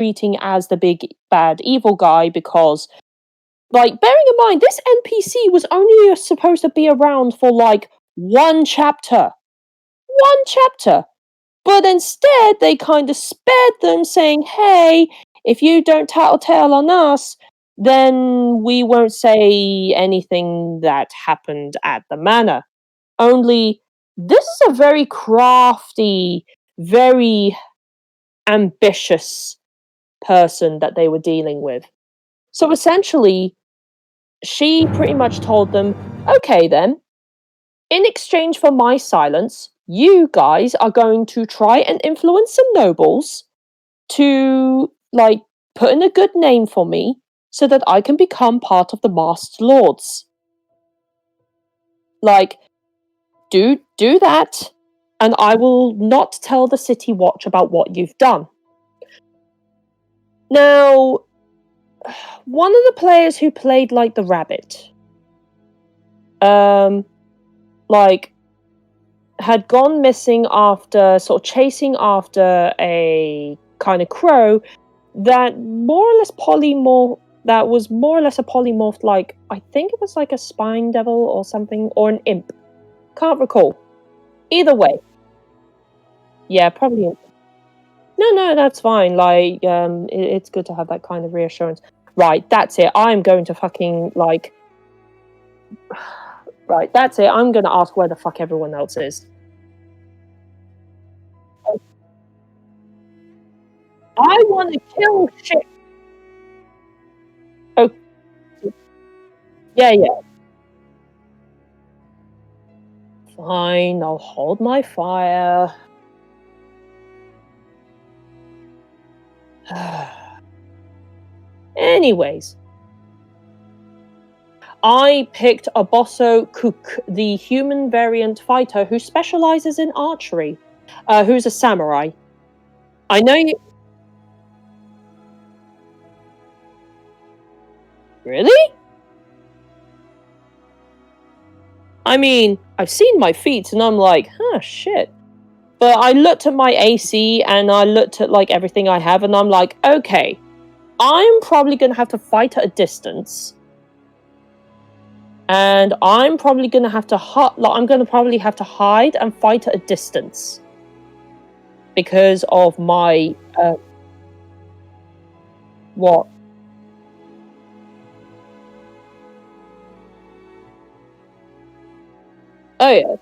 treating as the big bad evil guy because, like, bearing in mind, this NPC was only supposed to be around for, like, one chapter. One chapter! But instead, they kind of spared them, saying, hey, if you don't tattletale on us, then we won't say anything that happened at the manor. Only, this is a very crafty, very ambitious person that they were dealing with. So essentially, she pretty much told them, okay then, in exchange for my silence, you guys are going to try and influence some nobles to, like, put in a good name for me so that I can become part of the Masked Lords. Like, do that, and I will not tell the City Watch about what you've done. Now, one of the players who played, like, the rabbit, like, had gone missing after sort of chasing after a kind of crow that was more or less a polymorph, like, I think it was like a spine devil or something, or an imp. Can't recall. Either way. Yeah, probably imp. No, that's fine. Like, it's good to have that kind of reassurance. Right, that's it. I'm going to fucking, like... Right, that's it. I'm gonna ask where the fuck everyone else is. I want to kill shit. Oh, yeah. Fine, I'll hold my fire. Anyways, I picked Abosso Cook, the human variant fighter who specializes in archery, who's a samurai. I know you... Really? I mean, I've seen my feats and I'm like, shit. But I looked at my AC and I looked at, like, everything I have and I'm like, okay, I'm probably gonna have to fight at a distance. And I'm probably gonna have to hide and fight at a distance. Because of my, what? Oh, yeah.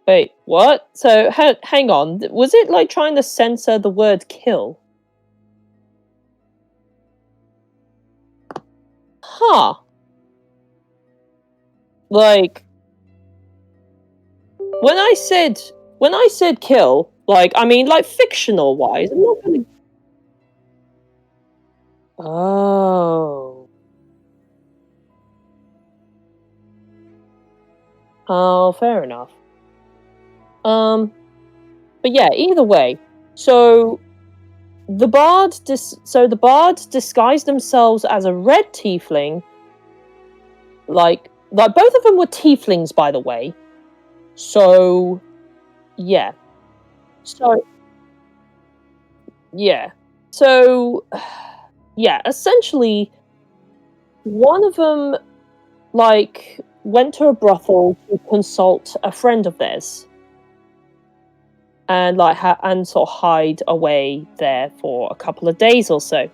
Wait, what? So, hang on. Was it, like, trying to censor the word kill? Huh. Like, when I said kill, like, I mean, like, fictional-wise, I'm not gonna... Oh. Oh, fair enough. But yeah, either way. So, the bards disguised themselves as a red tiefling. Like, both of them were tieflings, by the way. So, yeah. So, yeah. So, yeah, essentially, one of them, like, went to a brothel to consult a friend of theirs. And, like, and sort of hide away there for a couple of days or so.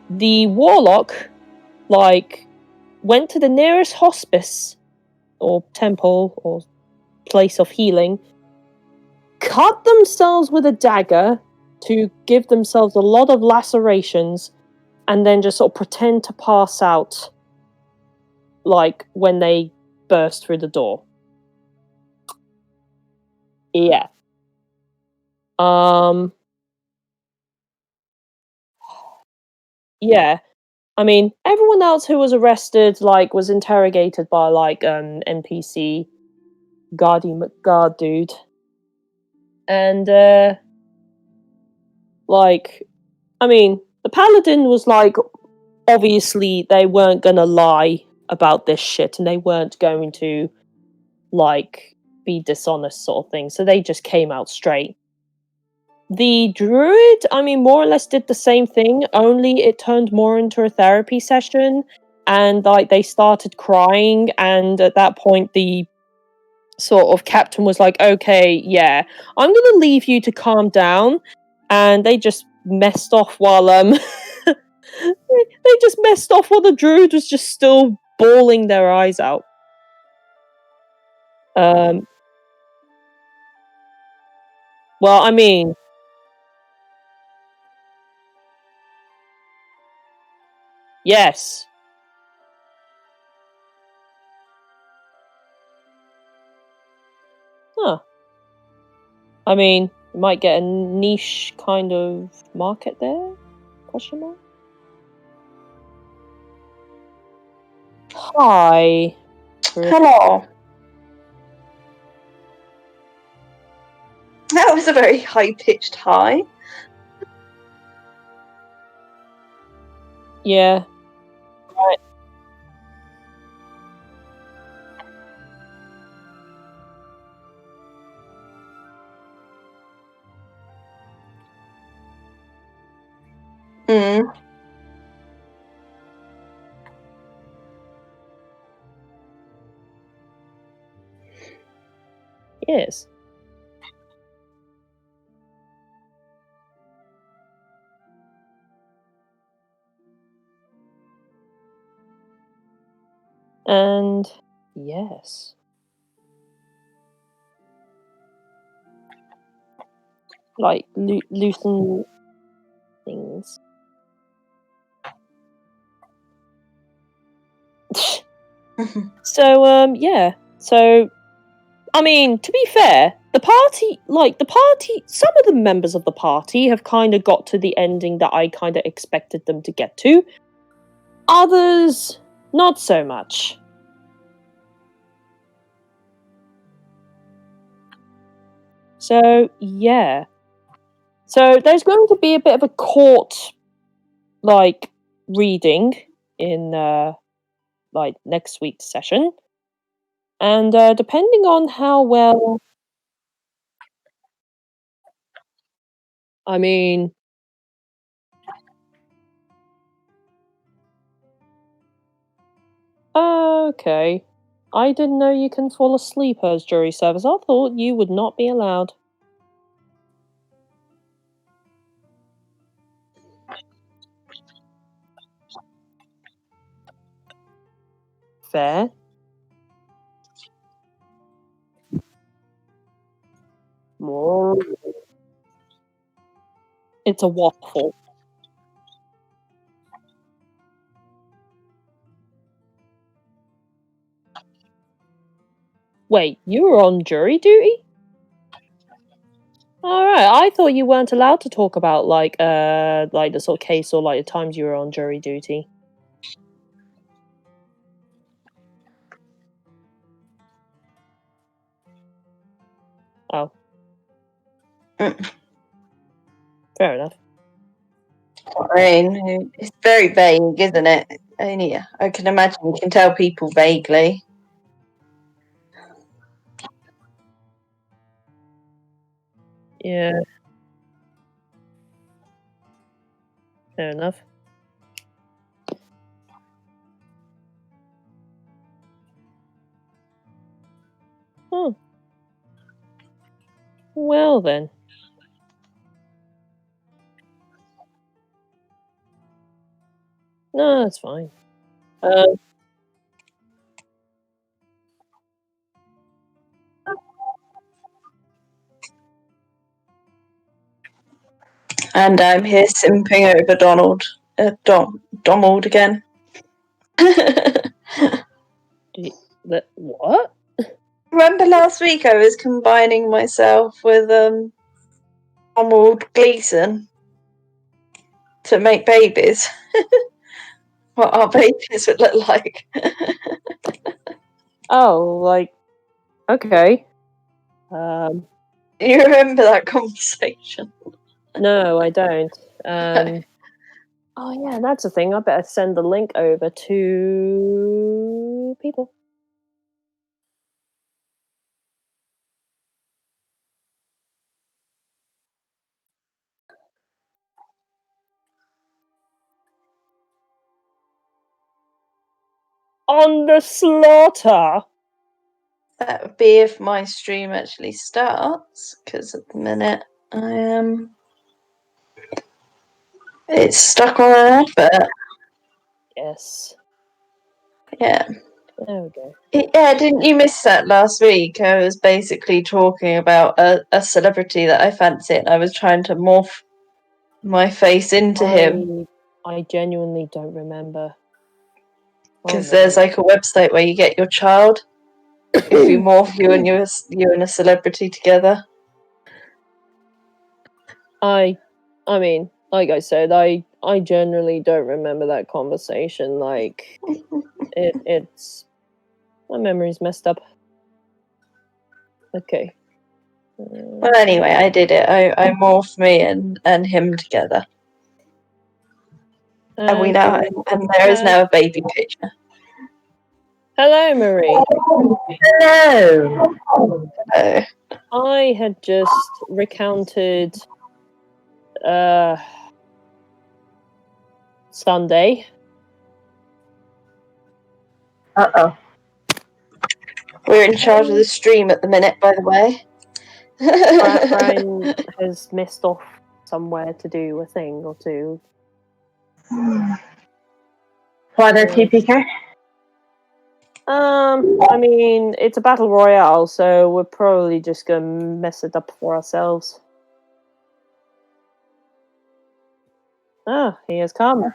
The warlock, like, went to the nearest hospice, or temple, or place of healing, cut themselves with a dagger to give themselves a lot of lacerations, and then just sort of pretend to pass out, like, when they burst through the door. Yeah. Yeah. I mean, everyone else who was arrested, like, was interrogated by, like, NPC Guardy McGuard dude. And, Like, I mean, the Paladin was like, obviously they weren't gonna lie about this shit, and they weren't going to, like, be dishonest sort of thing, so they just came out straight. The druid, I mean, more or less did the same thing, only it turned more into a therapy session, and like they started crying, and at that point the sort of captain was like, okay, yeah, I'm gonna leave you to calm down, and they just messed off while they just messed off while the druid was just still bawling their eyes out. Um, well, I mean, yes. Huh. I mean, you might get a niche kind of market there? Question mark? Hi. Hello. That was a very high-pitched hi. Yeah. Right. Mm. Yes. And yes. Like loosen things. So yeah. So I mean, to be fair, the party, some of the members of the party have kind of got to the ending that I kind of expected them to get to. Others, not so much. So yeah. So there's going to be a bit of a court, like, reading in like next week's session, and depending on how well, I mean, okay, I didn't know you can fall asleep as jury service. I thought you would not be allowed. Fair. More. It's a waffle. Wait, you were on jury duty? Alright, I thought you weren't allowed to talk about like the sort of case or like the times you were on jury duty. Oh. Mm. Fair enough. I mean, it's very vague, isn't it? Only I can imagine you can tell people vaguely. Yeah. Fair enough. Hmm. Well then. No, that's fine. And I'm here simping over Donald again. What? Remember last week I was combining myself with Donald Gleason to make babies. What our babies would look like. Oh, like, okay. You remember that conversation? No, I don't. Oh yeah, that's the thing. I better send the link over to people. On the slaughter. That would be if my stream actually starts, because at the minute I am. It's stuck on an advert. Yes. Yeah. There we go. Yeah, didn't you miss that last week? I was basically talking about a celebrity that I fancy, and I was trying to morph my face into him. I genuinely don't remember. Because there's like a website where you get your child if you morph you and a celebrity together. I mean, like I said, I generally don't remember that conversation. Like, it's my memory's messed up. Okay. Well, anyway, I did it. I morphed me and him together, and we now and there is now a baby picture. Hello, Marie. Hello. Hello. I had just recounted Sunday. Uh-oh. We're in charge of the stream at the minute, by the way. Brian has missed off somewhere to do a thing or two. Why no TPK? I mean, it's a battle royale, so we're probably just gonna mess it up for ourselves. Ah, he has come.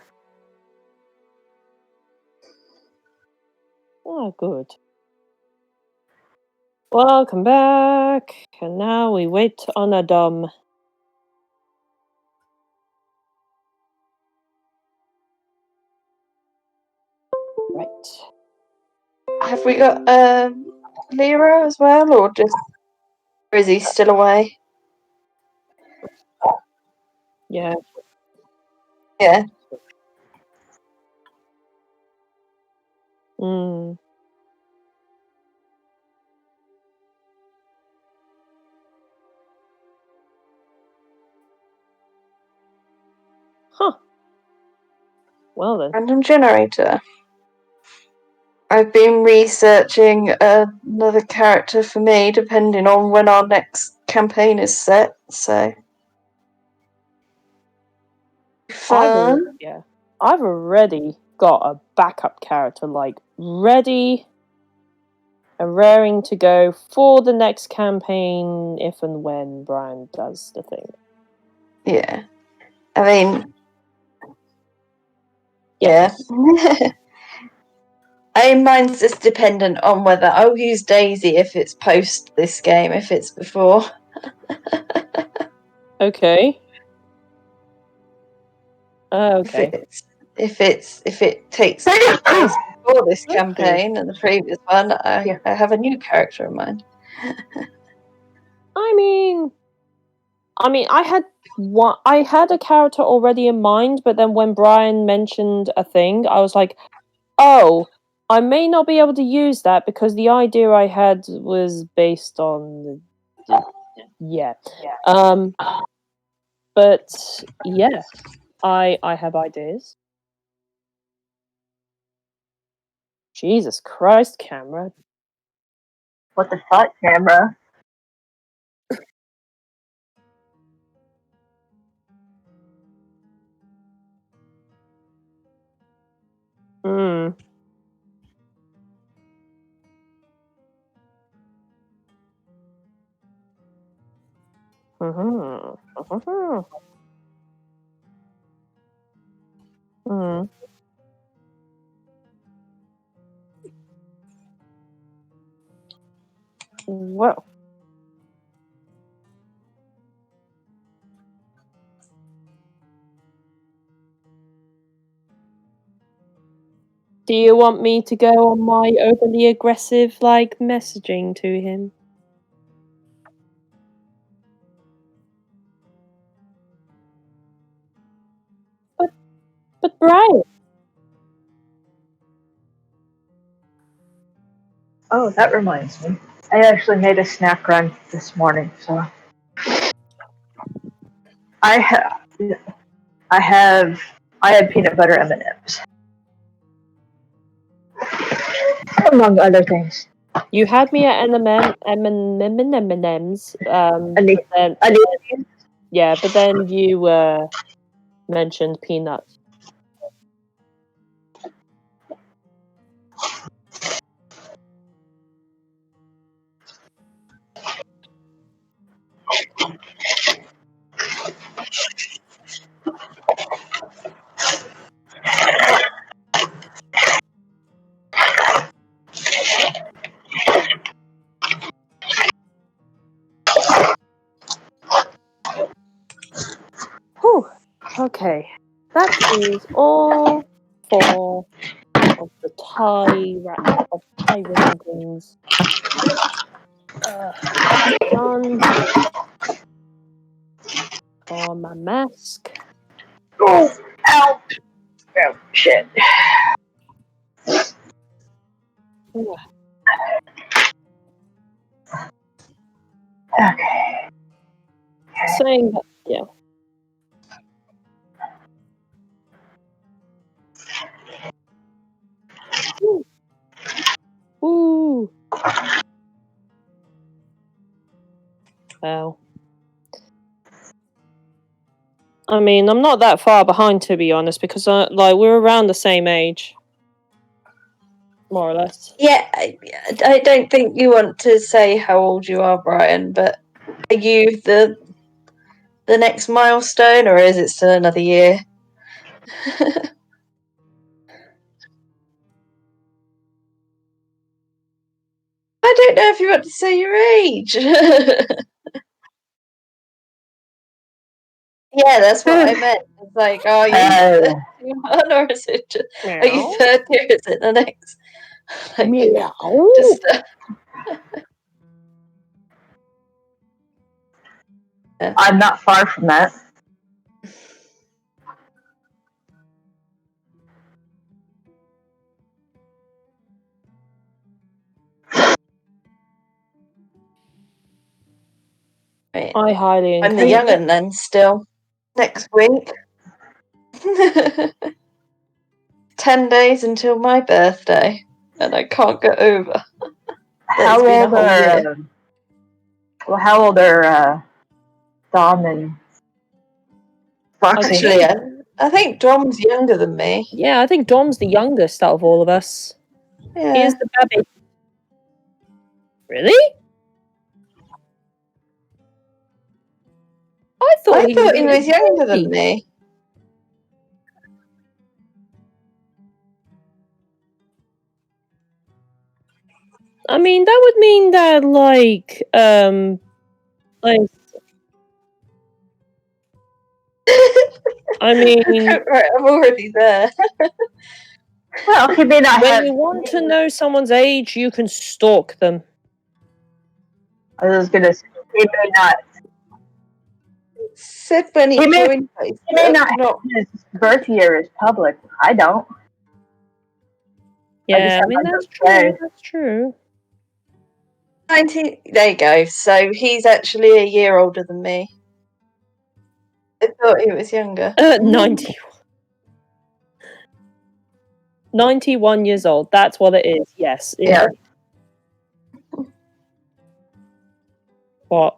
Oh, good. Welcome back. And now we wait on Adam. Right. Have we got Lero as well, or is he still away? Yeah. Yeah. Hmm. Huh. Well then. Random generator. I've been researching another character for me, depending on when our next campaign is set. So fun. I've already got a backup character, like, ready and raring to go for the next campaign if and when Brian does the thing. Yeah. I mean, yes. Yeah. I mean, mine's just dependent on whether I'll use Daisy if it's post this game, if it's before. Okay. Okay. If it takes place before this campaign and the previous one, I have a new character in mind. I mean, I had a character already in mind, but then when Brian mentioned a thing, I was like, oh, I may not be able to use that because the idea I had was based on yeah. But yeah, I have ideas. Jesus Christ, camera. What the fuck, camera? Hmm. Hmm. Well. Do you want me to go on my overly aggressive, like, messaging to him? Right. Oh, that reminds me. I actually made a snack run this morning, so I had peanut butter M&Ms, among other things. You had me at M&M's. But then you mentioned peanuts. Whew. Okay. That is all four of the tie ribbon things. Done. For my mask. Oh, ow! Oh, shit. Ooh. Okay. Saying that, yeah. Ooh. Well. I mean, I'm not that far behind, to be honest, because we're around the same age, more or less. Yeah, I don't think you want to say how old you are, Brian, but are you the next milestone, or is it still another year? I don't know if you want to say your age. Yeah, that's what I meant. It's like, are you 31 or is it just, are you 30 or is it the next? Like, just, I'm not far from that. right. I highly I'm the encourage young'un then still. Next week. 10 days until my birthday, and I can't get over. How old are Dom and Foxy? Actually, I think Dom's younger than me. Yeah, I think Dom's the youngest out of all of us. Yeah. He is the baby. Really? I thought he was younger than me. I mean, that would mean that, like I mean, right, I'm already there. Well, he may not when have. you want to know someone's age, you can stalk them. I was gonna say, he may not. Said when he joined Facebook. He may not have his birth year is public. I don't. Yeah, I mean, that's true. That's true. 19. There you go. So he's actually a year older than me. I thought he was younger. 91. 91 years old. That's what it is. Yes. Yeah. What?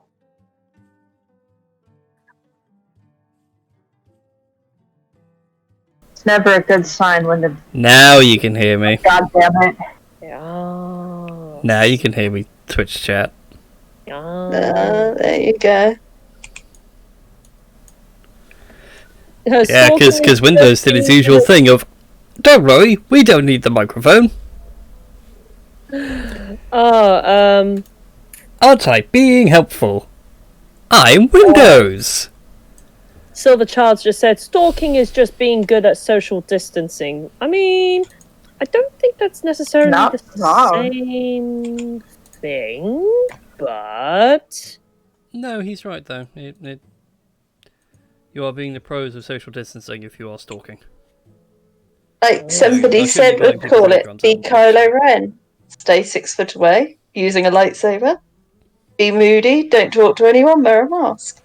It's never a good sign when the. Now you can hear me. God damn it. Yeah. Now you can hear me, Twitch chat. There you go. Yeah, because Windows did its usual thing of, don't worry, we don't need the microphone. I'll type being helpful. I'm Windows. Silver Child's just said, stalking is just being good at social distancing. I mean, I don't think that's necessarily the same thing, but... No, he's right, though. You are being the pros of social distancing if you are stalking. Like somebody I said, couldn't would be call going it to be Grum's Kylo Ren. Stay 6 foot away, using a lightsaber. Be moody, don't talk to anyone, wear a mask.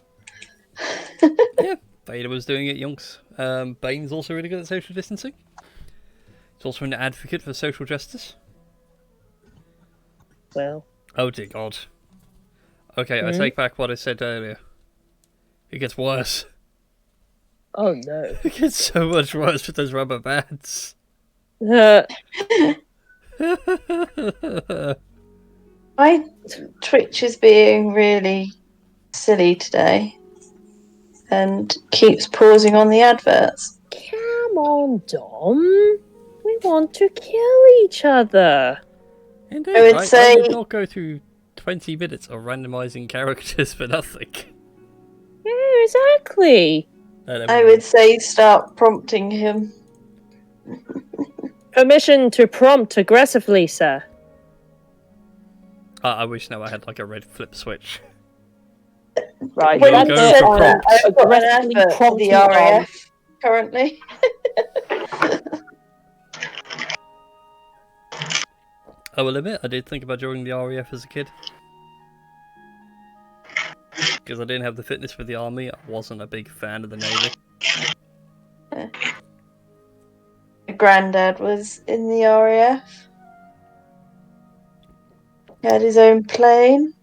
Yeah, Vader was doing it, yonks. Bane's also really good at social distancing. He's also an advocate for social justice. Well. Oh dear God. Okay, I take back what I said earlier. It gets worse. Oh no. It gets so much worse with those rubber bands. My Twitch is being really silly today and keeps pausing on the adverts. Come on, Dom. We want to kill each other. Indeed, I would I say- would not go through 20 minutes of randomising characters for nothing. Yeah, exactly. I would say start prompting him. Permission to prompt aggressively, sir. I wish now I had like a red flip switch. Right, When that's you go it. said for that, prompts. I've got an Aggressively advert for prompt the me on. RAF currently. I will admit, I did think about joining the RAF as a kid. Because I didn't have the fitness for the army, I wasn't a big fan of the navy. My granddad was in the RAF. He had his own plane.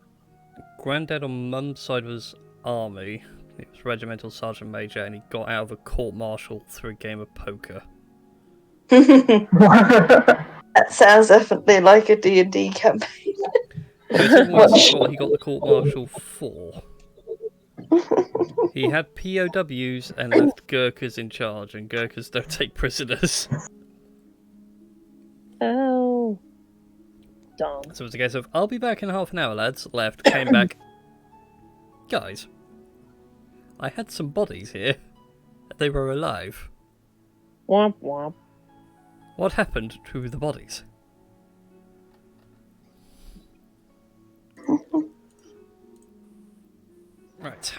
Granddad on mum's side was army. He was regimental sergeant major, and he got out of a court-martial through a game of poker. That sounds definitely like a D&D campaign. What he got the court-martial for. He had POWs and left Gurkhas in charge, and Gurkhas don't take prisoners. Oh. Dom. So it was a case of, I'll be back in half an hour, lads. Left, came back. Guys, I had some bodies here. They were alive. Womp womp. What happened to the bodies? Right.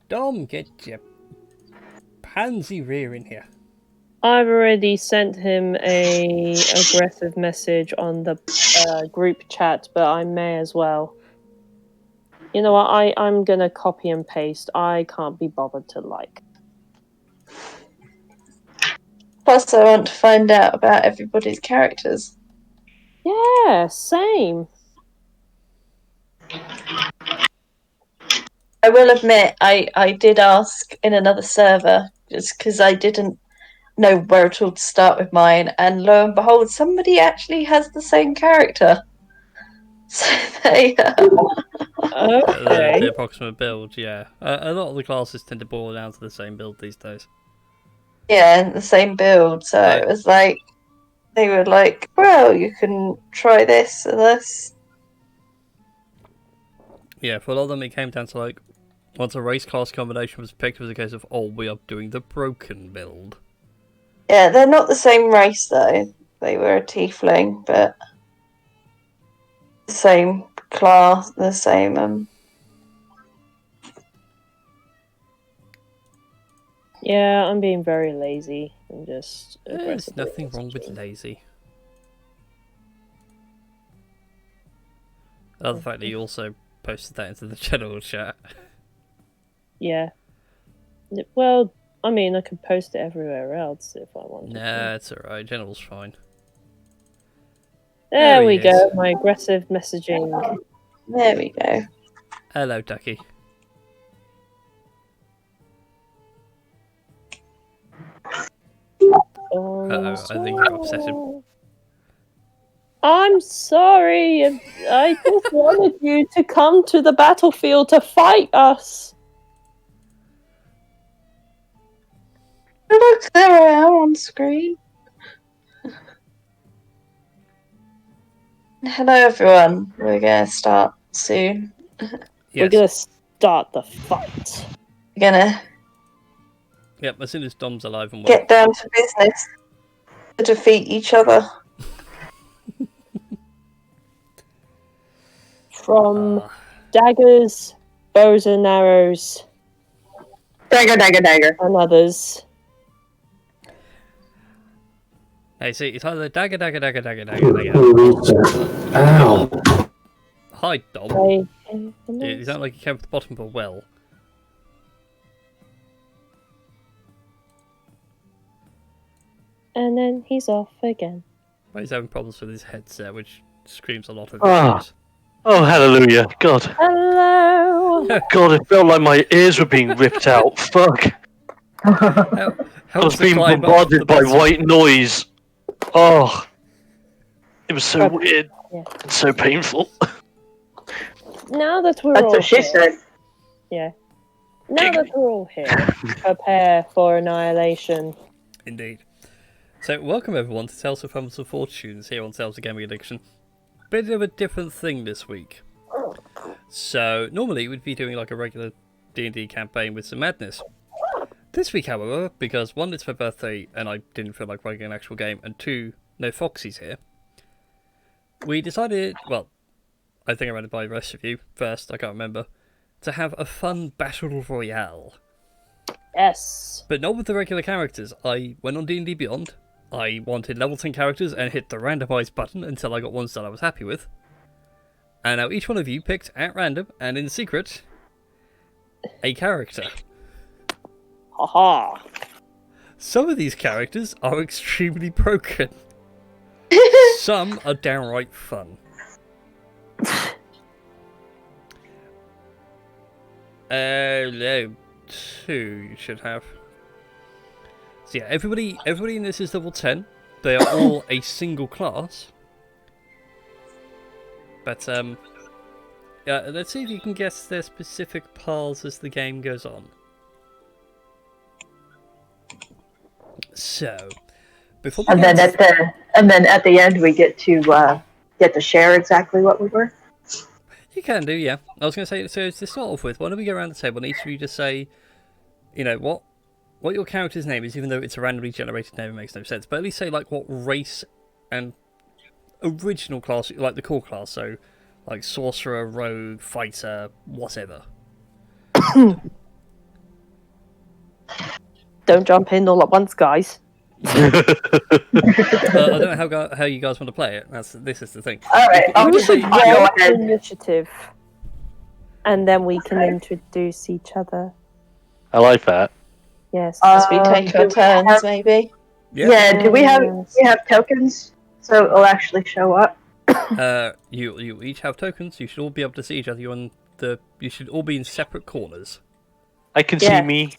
Dom, get your pansy rear in here. I've already sent him a aggressive message on the group chat, but I may as well. You know what? I'm gonna copy and paste. I can't be bothered to like. Plus, I want to find out about everybody's characters. Yeah, same. I will admit, I did ask in another server just because I didn't know where at all to start with mine, and lo and behold, somebody actually has the same character. So they. Okay. The approximate build, yeah. A lot of the classes tend to boil down to the same build these days. Yeah, the same build. So it was like they were like, "Well, you can try this and this." Yeah, for a lot of them, it came down to like, once a race class combination was picked, it was a case of, oh, we are doing the broken build. Yeah, they're not the same race though. They were a tiefling, but the same class, the same. Yeah, I'm being very lazy and just. There's nothing wrong with lazy. Other fact that you also posted that into the general chat. Yeah. Well, I mean, I could post it everywhere else if I wanted. Nah, it's alright. General's fine. There we he is. go. My aggressive messaging. There we go. Hello, Ducky. Uh-oh, I think you upset him. I'm sorry. I just wanted you to come to the battlefield to fight us. Look, there I am on screen. Hello, everyone. We're going to start soon. Yes. We're gonna start the fight. We're going to Yep, as soon as Dom's alive and well. get down to business to defeat each other. From daggers, bows and arrows, Dagger, dagger, dagger. and others. Hey, see, it's either dagger. Ow. Hi, Dom. Hey, You sound like you came from the bottom of a well. and then he's off again. But he's having problems with his headset, which screams a lot of Ah. issues. Oh, hallelujah. God. Hello. God, it felt like my ears were being ripped out. Fuck. How I was was the being climb up bombarded the by bottom? white noise. Oh. It was so weird. Yeah. And so painful. Now that we're That's all what she here, said. yeah. Now that we're all here, prepare for annihilation. Indeed. So, welcome everyone to Tales of Fumbles and Fortunes here on Tales of Gaming Addiction. Bit of a different thing this week. So, normally we'd be doing like a regular D&D campaign with some madness. This week, however, because one, it's my birthday and I didn't feel like running an actual game, and two, no Foxy's here, we decided, well, I think I ran it by the rest of you first, I can't remember, to have a fun battle royale. Yes. But not with the regular characters. I went on D&D Beyond. I wanted level 10 characters and hit the randomise button until I got ones that I was happy with. And now each one of you picked at random and in secret a character. Haha. Some of these characters are extremely broken. Some are downright fun. No, two you should have. So yeah, everybody in this is level 10. They are all a single class. But yeah, let's see if you can guess their specific paths as the game goes on. So, before we And then at the end we get to share exactly what we were. you can do, yeah. I was going to say, so to start off with, why don't we go around the table and each of you just say, you know, what your character's name is, even though it's a randomly generated name, it makes no sense. But at least say like what race and original class, like the core class, so like sorcerer, rogue, fighter, whatever. Don't jump in all at once, guys. I don't know how you guys want to play it. This is the thing. All right, You I'll can just say- go Roll ahead. initiative. And then we can introduce each other. I like that. Yes. As we take our do we turns, have- maybe. Yeah, do we have Yes. tokens so it'll actually show up? You each have tokens. You should all be able to see each other. You should all be in separate corners. I can Yeah. see me.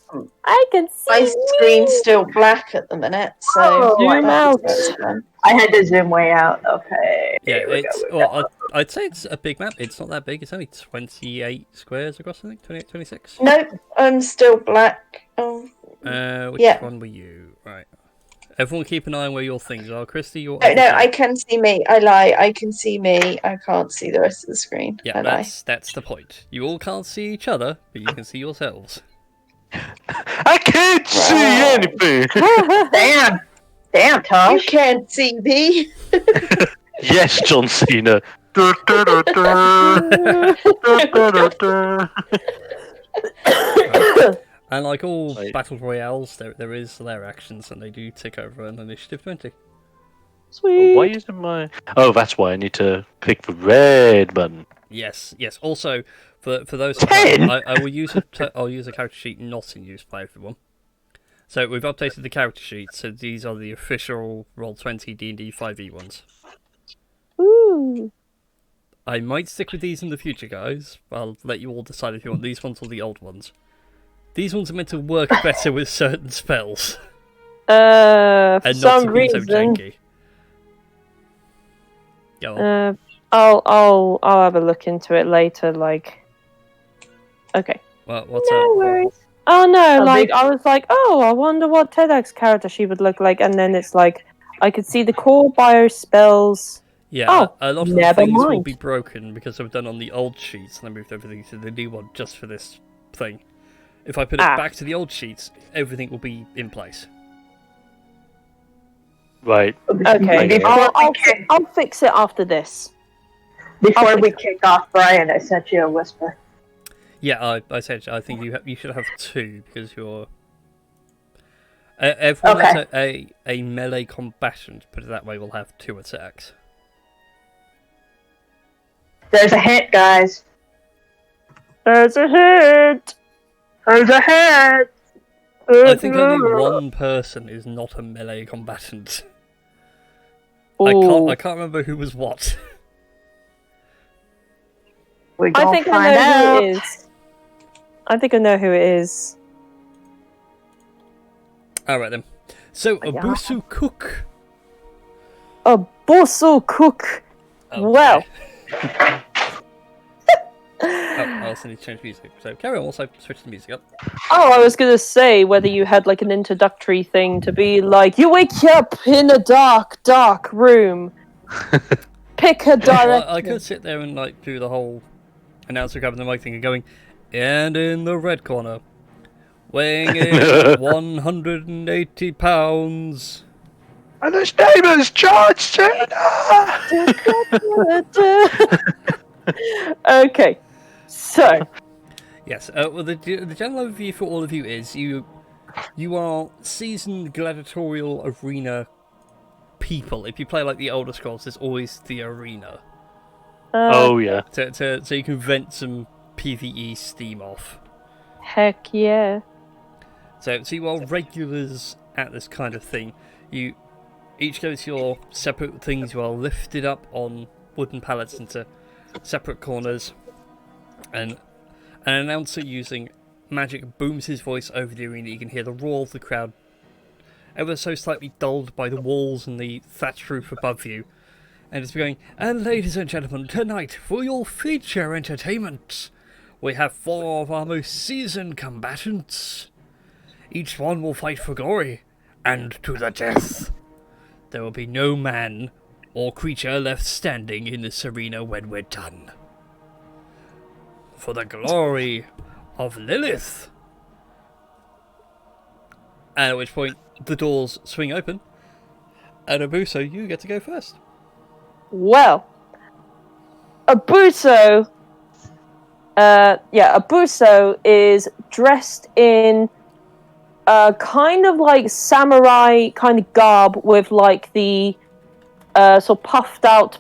I can see My me. screen's still black at the minute, so Oh, Zoom out. that's fun. I had to zoom way out. Okay. Yeah, Here we it's go. well, I'd say it's a big map. It's not that big. It's only 28 squares across. I think 28, 26. Nope, I'm still black. Oh, Which Yeah. one were you? Right. Everyone keep an eye on where your things are. Christy, you're... no, I can see me. I lie. I can see me. I can't see the rest of the screen. Yeah, I lie. that's the point. You all can't see each other, but you can see yourselves. I can't see Right. anything! Damn, You Tosh. can't see me. Yes, John Cena. And like all Right. battle royales, there is their actions, and they do tick over an initiative 20. Sweet. Why isn't my... Oh, that's why I need to pick the red button. Yes. Also, for those, 10? I will use I'll use a character sheet not in use by everyone. So we've updated the character sheet, so these are the official Roll20 D&D 5e ones. Ooh. I might stick with these in the future, guys. I'll let you all decide if you want these ones or the old ones. These ones are meant to work better with certain spells, For and not some to be so reason, janky. Go on. I'll have a look into it later. Like, okay. What's No up? worries. Oh no, Oh, like they- I was like, oh, I wonder what TEDx character she would look like, and then it's like I could see the core bio spells. Yeah, Oh, a lot of the never things will mind. be broken because I've done on the old sheets and I moved everything to the new one just for this thing. If I put it back to the old sheets, everything will be in place. Right. Okay, Before I'll fix it after this. we kick off, Brian, I sent you a whisper. Yeah, I said I think you should have two because you're. Everyone Okay. that's a melee combatant, put it that way, will have 2 attacks. There's a hint, guys. There's a hit. There's a hint. I think only one person is not a melee combatant. I Ooh. can't remember who was what. We I gonna think I find know out. who it is. I think I know who it is. Alright then. So, Yeah. Abusu Cook. A Bosso Cook. Okay. Well. I also need to change music. So, carry on, also switch the music up. Oh, I was gonna say whether you had like an introductory thing to be like, you wake up in a dark, dark room. Pick a direction. Well, I could sit there and like do the whole announcer grabbing the mic thing and going, and in the red corner, weighing in 180 pounds. And his name is John Cena! Okay, so Yes, well, the general overview for all of you is you are seasoned gladiatorial arena people. If you play like the older Scrolls, there's always the arena. Oh, yeah. So you can vent some PvE steam off. heck yeah. So you are regulars at this kind of thing. You each go to your separate things. You are lifted up on wooden pallets into separate corners, and an announcer using magic booms his voice over the arena. You can hear the roar of the crowd, ever so slightly dulled by the walls and the thatched roof above you. And it's going, and ladies and gentlemen, tonight for your feature entertainment, we have 4 of our most seasoned combatants. Each one will fight for glory, and to the death. There will be no man or creature left standing in this arena when we're done. For the glory of Lilith. And at which point, the doors swing open, and Abuso, you get to go first. Well, Abuso. Abuso is dressed in kind of like samurai kind of garb with like the sort of puffed out,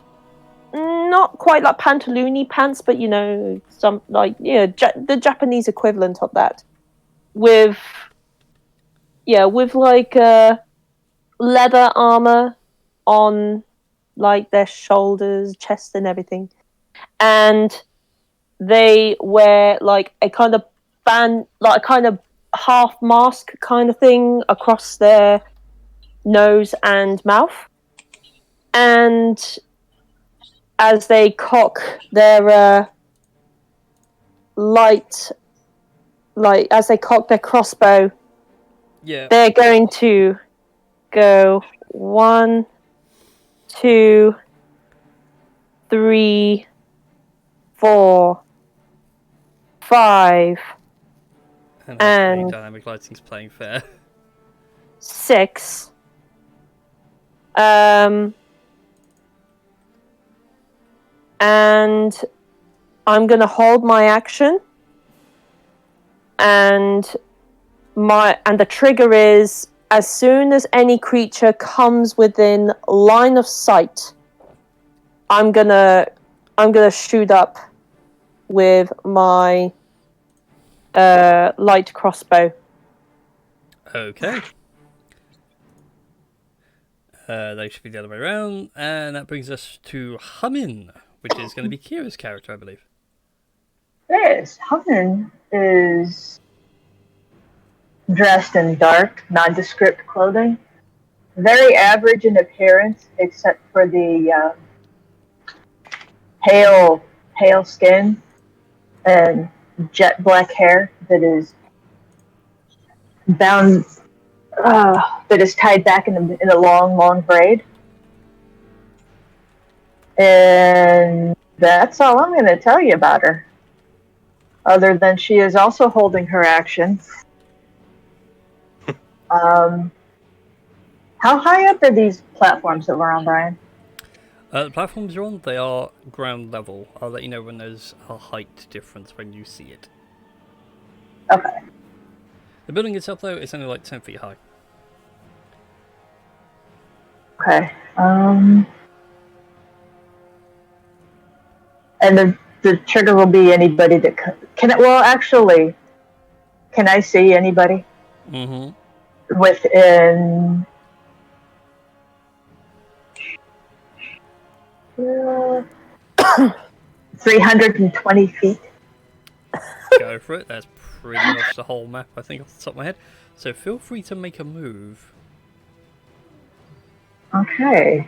not quite like pantaloony pants, but you know, some like the Japanese equivalent of that, with like leather armor on like their shoulders, chest, and everything, and they wear like a kind of half mask kind of thing across their nose and mouth. And as they cock their as they cock their crossbow, Yeah. they're going to go 1, 2, 3, 4, 5, And and dynamic lighting's playing fair. 6. And I'm gonna hold my action, and the trigger is as soon as any creature comes within line of sight, I'm gonna shoot up with my light crossbow. Okay. They should be the other way around, and that brings us to Hummin, which is going to be Kira's character, I believe. Yes, Huffman is dressed in dark, nondescript clothing. Very average in appearance, except for the pale skin and jet black hair that is bound, that is tied back in a long braid. And that's all I'm going to tell you about her. Other than she is also holding her action. How high up are these platforms that we're on, Brian? The platforms you're on, they are ground level. I'll let you know when there's a height difference when you see it. Okay. The building itself, though, is only like 10 feet high. Okay. And the trigger will be anybody that can it. Well, actually, can I see anybody within 320 feet? Go for it. That's pretty much the whole map, I think, off the top of my head. So feel free to make a move. Okay.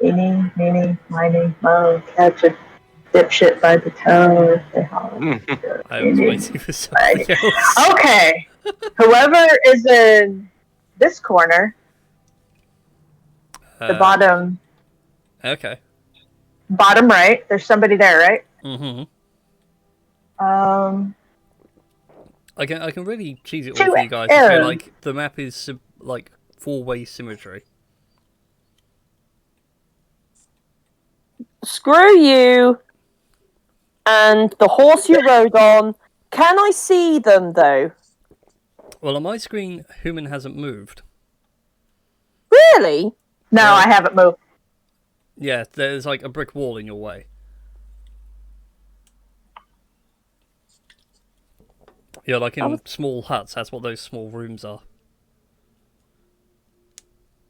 Eeny, meeny, miny, mo, catch a dipshit by the toe. They holler. I was waiting for something else. Okay. Whoever is in this corner, the bottom Okay. bottom right, there's somebody there, right? I can really cheese it To all for you guys to say, like, the map is, like, 4-way symmetry. Screw you and the horse you rode on. Can I see them, though? Well, on my screen, Human hasn't moved. Really? No, Yeah. I haven't moved. Yeah, there's, like, a brick wall in your way. Yeah, like in small huts, that's what those small rooms are.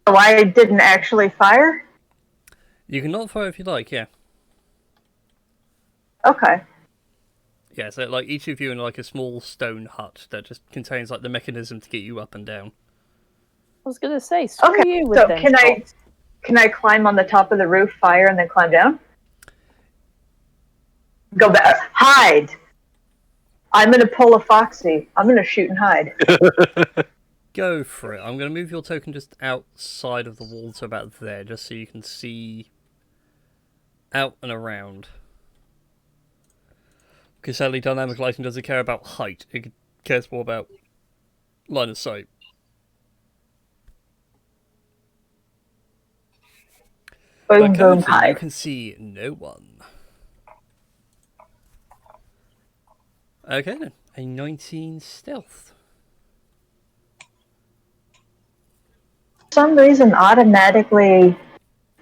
Oh, I didn't actually fire? You can not fire if you like, yeah. Okay. Yeah, so like each of you in like a small stone hut that just contains like the mechanism to get you up and down. I was gonna say, screw Okay, you with so them can I climb on the top of the roof, fire, and then climb down? Go back. Hide. I'm gonna pull a Foxy. I'm gonna shoot and hide. Go for it. I'm going to move your token just outside of the wall to about there, just so you can see out and around. Because sadly, dynamic lighting doesn't care about height. It cares more about line of sight. Boom, But boom, currently, hide. you can see no one. Okay then, a 19 stealth. For some reason, automatically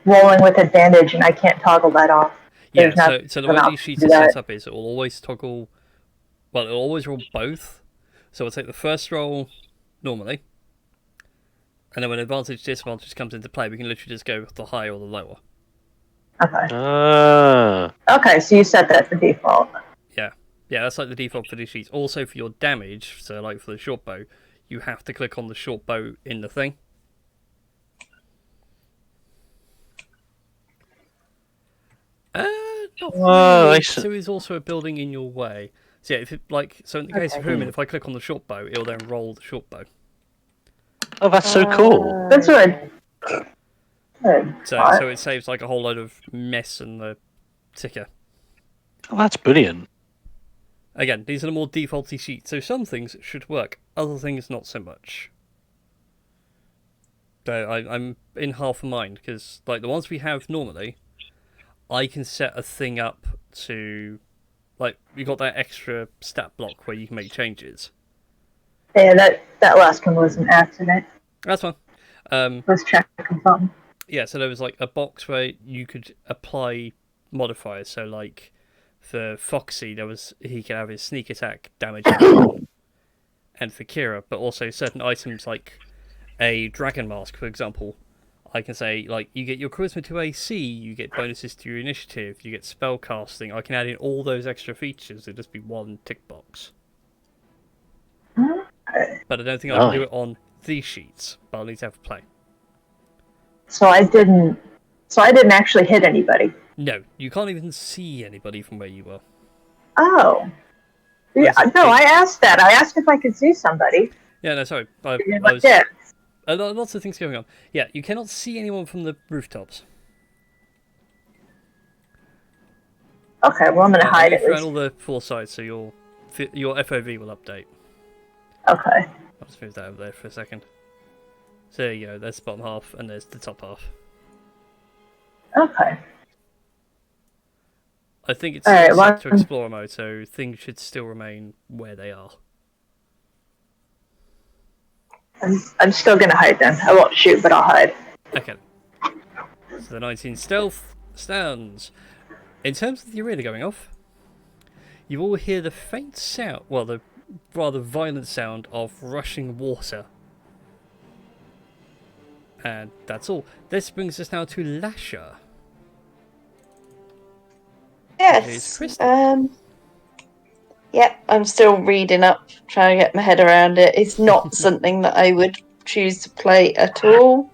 rolling with advantage, and I can't toggle that off. Yeah, There's so the way these sheets are set up is it will always toggle. Well, it'll always roll both. So we'll take the first roll normally, and then when advantage disadvantage comes into play, we can literally just go with the higher or the lower. Okay. Okay, so you set that for default. Yeah, that's like the default for these sheets. Also for your damage, so like for the short bow, you have to click on the short bow in the thing. So is also a building in your way. So yeah, if it, like, so in the case of Human, if I click on the short bow, it'll then roll the short bow. Oh, that's so cool. That's good. So it saves like a whole load of mess in the ticker. Oh, that's brilliant. Again, these are the more defaulty sheets, so some things should work, other things not so much. So I'm in half a mind, because like the ones we have normally, I can set a thing up to, like, you got that extra stat block where you can make changes. Yeah, that last one was an accident. That's fine. Let's check something. Yeah, so there was like a box where you could apply modifiers. So like for Foxy, he could have his sneak attack damage and for Kira, but also certain items like a dragon mask, for example. I can say, like, you get your charisma to AC, you get bonuses to your initiative, you get spell casting. I can add in all those extra features. It'd just be one tick box. But I don't think I can do it on these sheets. But I'll need to have a play. So I didn't actually hit anybody. No, you can't even see anybody from where you were. Oh. Yeah, no, I asked that. I asked if I could see somebody. Yeah, no, sorry. Lots of things going on. Yeah, you cannot see anyone from the rooftops. Okay, well, I'm going to hide it. Around all the four sides, so your FOV will update. Okay. I'll just move that over there for a second. So there you go, there's the bottom half, and there's the top half. Okay. I think it's set to Explorer mode, so things should still remain where they are. I'm still gonna hide then. I won't shoot, but I'll hide. Okay. So the 19 stealth stands. In terms of the arena going off, you all hear the faint sound, well, the rather violent sound of rushing water. And that's all. This brings us now to Lasher. Here's Yes. Kristen. Yep, I'm still reading up, trying to get my head around it. It's not something that I would choose to play at all.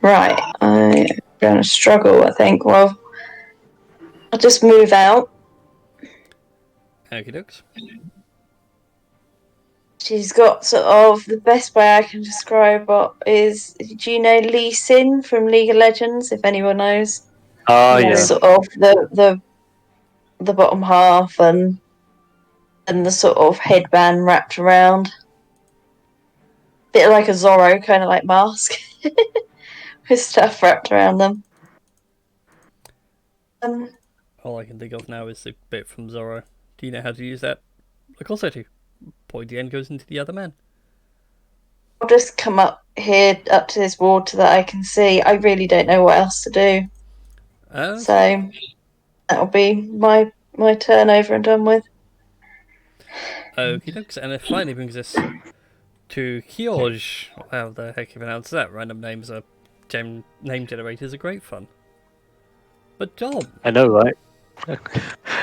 Right, I'm going to struggle, I think. Well, I'll just move out. Okie dokes. She's got sort of the best way I can describe it is, do you know Lee Sin from League of Legends? If anyone knows, Yeah. sort of the bottom half and the sort of headband wrapped around, bit like a Zorro kind of like mask with stuff wrapped around them. All I can think of now is the bit from Zorro. Do you know how to use that? Of course I do. Pointy end goes into the other man. I'll just come up here, up to this water that I can see. I really don't know what else to do. So that'll be my turn over and done with. Okie dokes. And it finally brings us to Kyoj. How the heck you pronounce that? Random names are name generators are great fun. But Dom. I know, right?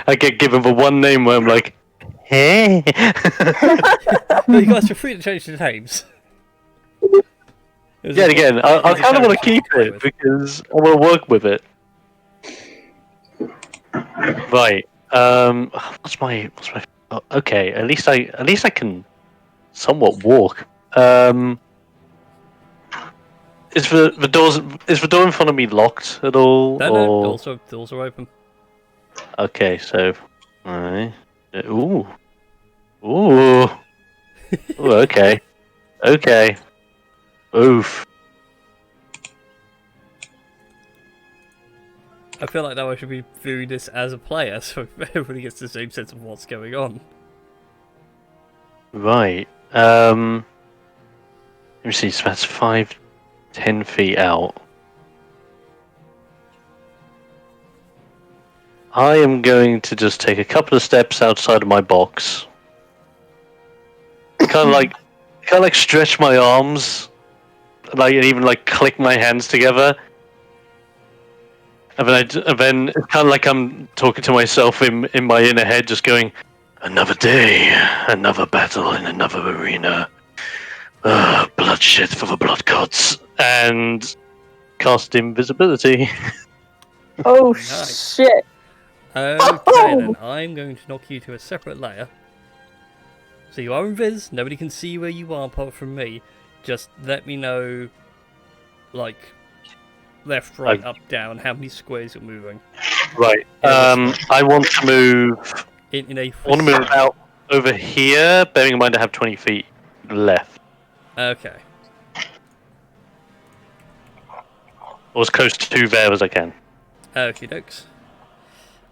I get given the one name where I'm like, hey. Well, you guys are free to change the names. Yeah, again, I kind of want to keep it because I want to work with it. Right. What's my? Oh, okay, at least I can somewhat walk. Is the door in front of me locked at all? No, or... doors are open. Okay, so alright. Ooh. Okay. Okay. Oof. I feel like now I should be viewing this as a player, so everybody gets the same sense of what's going on. Right. Let me see. So that's 10 feet out. I am going to just take a couple of steps outside of my box. kind of like stretch my arms, and even click my hands together. And then it's kind of like I'm talking to myself in my inner head, just going, another day, another battle in another arena. Bloodshed for the blood gods. And cast invisibility. Oh Nice. shit! Okay then, I'm going to knock you to a separate layer. So you are invis, nobody can see where you are apart from me. Just let me know, left, right, up, down, how many squares you're moving. Right. I want to move. I want to move out over here, bearing in mind I have 20 feet left. Okay. Or as close to there as I can. Okie dokes.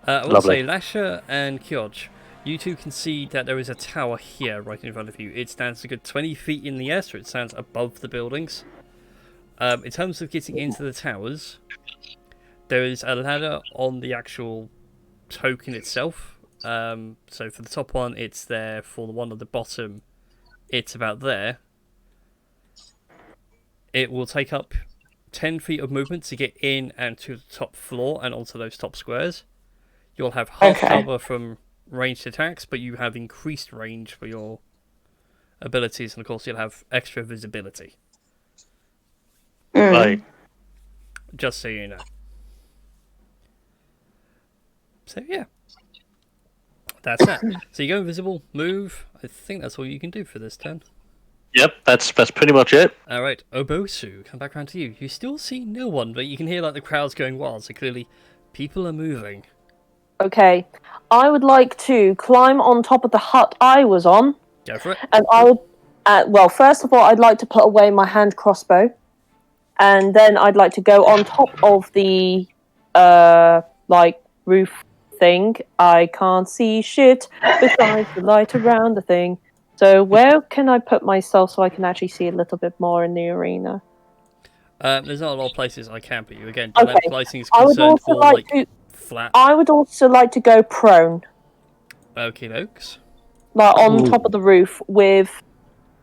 I will Lovely. say, Lasher and Kyoj, you two can see that there is a tower here right in front of you. It stands a good 20 feet in the air, so it stands above the buildings. In terms of getting into the towers, there is a ladder on the actual token itself. So for the top one, it's there. For the one at the bottom, it's about there. It will take up 10 feet of movement to get in and to the top floor and onto those top squares. You'll have half cover from ranged attacks, but you have increased range for your abilities, and of course you'll have extra visibility. Right. Just so you know. So yeah. That's that. So you go invisible, move. I think that's all you can do for this turn. Yep, that's pretty much it. Alright, Obosu, come back around to you. You still see no one, but you can hear the crowds going wild, so clearly people are moving. Okay, I would like to climb on top of the hut I was on. Go for it. And I would, well, first of all, I'd like to put away my hand crossbow. And then I'd like to go on top of the, roof thing. I can't see shit besides the light around the thing. So where can I put myself so I can actually see a little bit more in the arena? There's not a lot of places I can put you. Again, the Okay. lighting is I would concerned also for like to. flat. I would also like to go prone, Okie dokes. like on top Ooh. of the roof, with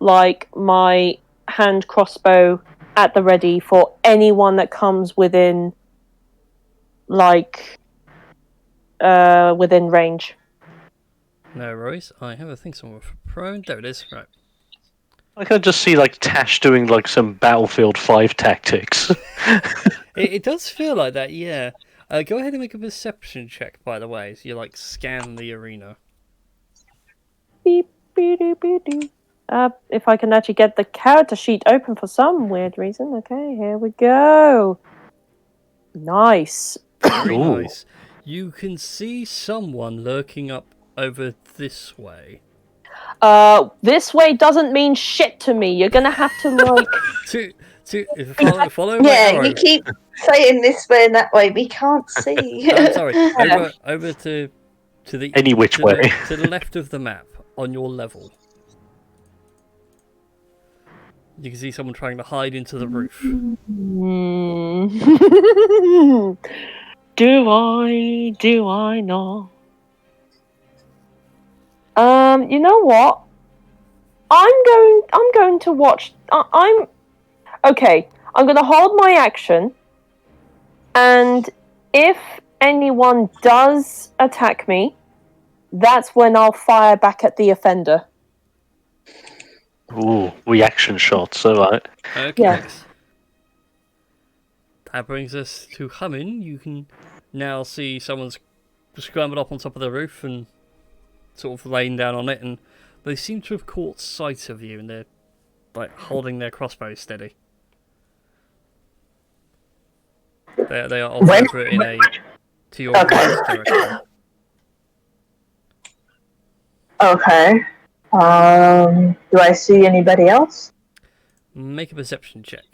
like my hand crossbow at the ready for anyone that comes within, like, within range. No worries. I have a thing somewhere for prone. There it is. Right. I can just see like Tash doing like some Battlefield 5 tactics. It does feel like that, yeah. Go ahead and make a perception check, by the way, as you like scan the arena. Beep, beep, beep, beep, beep. If I can actually get the character sheet open for some weird reason. Okay, here we go. Nice. Very Ooh. nice. You can see someone lurking up over this way. This way doesn't mean shit to me. You're gonna have to like. Follow my Yeah, arrow. you keep saying this way and that way. We can't see. I'm sorry. Over to the Any which way. to the left of the map on your level. You can see someone trying to hide into the roof. Do I not? You know what? I'm going to watch. I'm okay. I'm going to hold my action, and if anyone does attack me, that's when I'll fire back at the offender. Ooh, reaction shots, alright. Okay. Yeah. That brings us to Hummin. You can now see someone's scrambled up on top of the roof and sort of laying down on it, and they seem to have caught sight of you, and they're like holding their crossbows steady. They are off over in a to your right direction. Okay. Do I see anybody else? Make a perception check.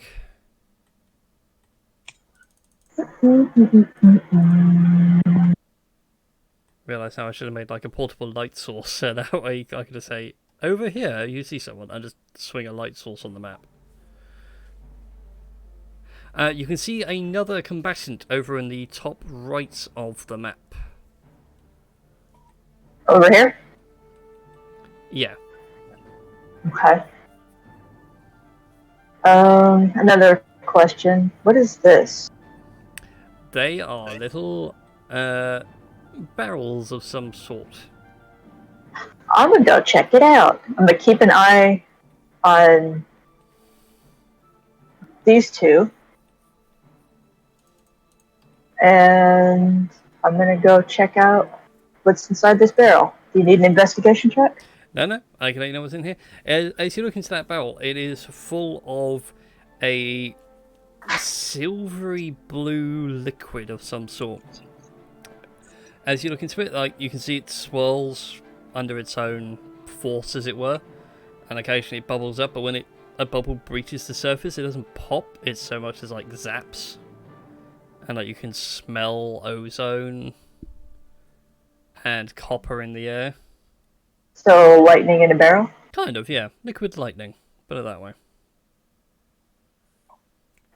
Realize now I should have made like a portable light source, so that way I could just say, over here you see someone, and just swing a light source on the map. You can see another combatant over in the top right of the map. Over here? Yeah. Okay. Another question. What is this? They are little barrels of some sort. I'm gonna go check it out. I'm gonna keep an eye on these two. And I'm gonna go check out what's inside this barrel. Do you need an investigation check? No, I can let you know what's in here. As you look into that barrel, it is full of a silvery blue liquid of some sort. As you look into it, like you can see it swirls under its own force, as it were, and occasionally it bubbles up, but when a bubble breaches the surface, it doesn't pop, it so much as like zaps. And like you can smell ozone and copper in the air. So lightning in a barrel? Kind of, yeah. Liquid lightning. Put it that way.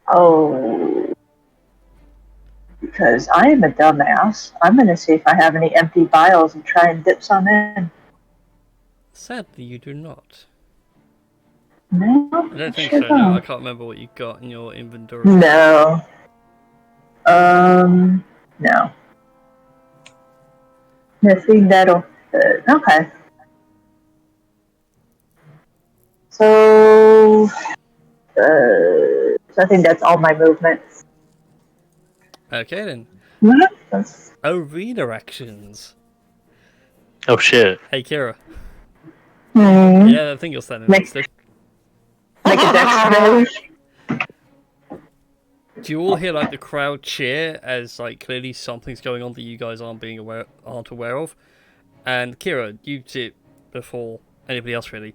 Oh. Because I am a dumbass. I'm gonna see if I have any empty vials and try and dip some in. Sadly, you do not. No, I don't think so, no. I can't remember what you got in your inventory. No. No. Nothing that'll fit. Okay. So I think that's all my movement. Okay then. That's... Arena actions. Oh shit. Hey, Kira. Hmm. Yeah, I think you're standing next to. Make a dex save. Do you all hear like the crowd cheer as like clearly something's going on that you guys aren't aware of? And Kira, you see it before anybody else really.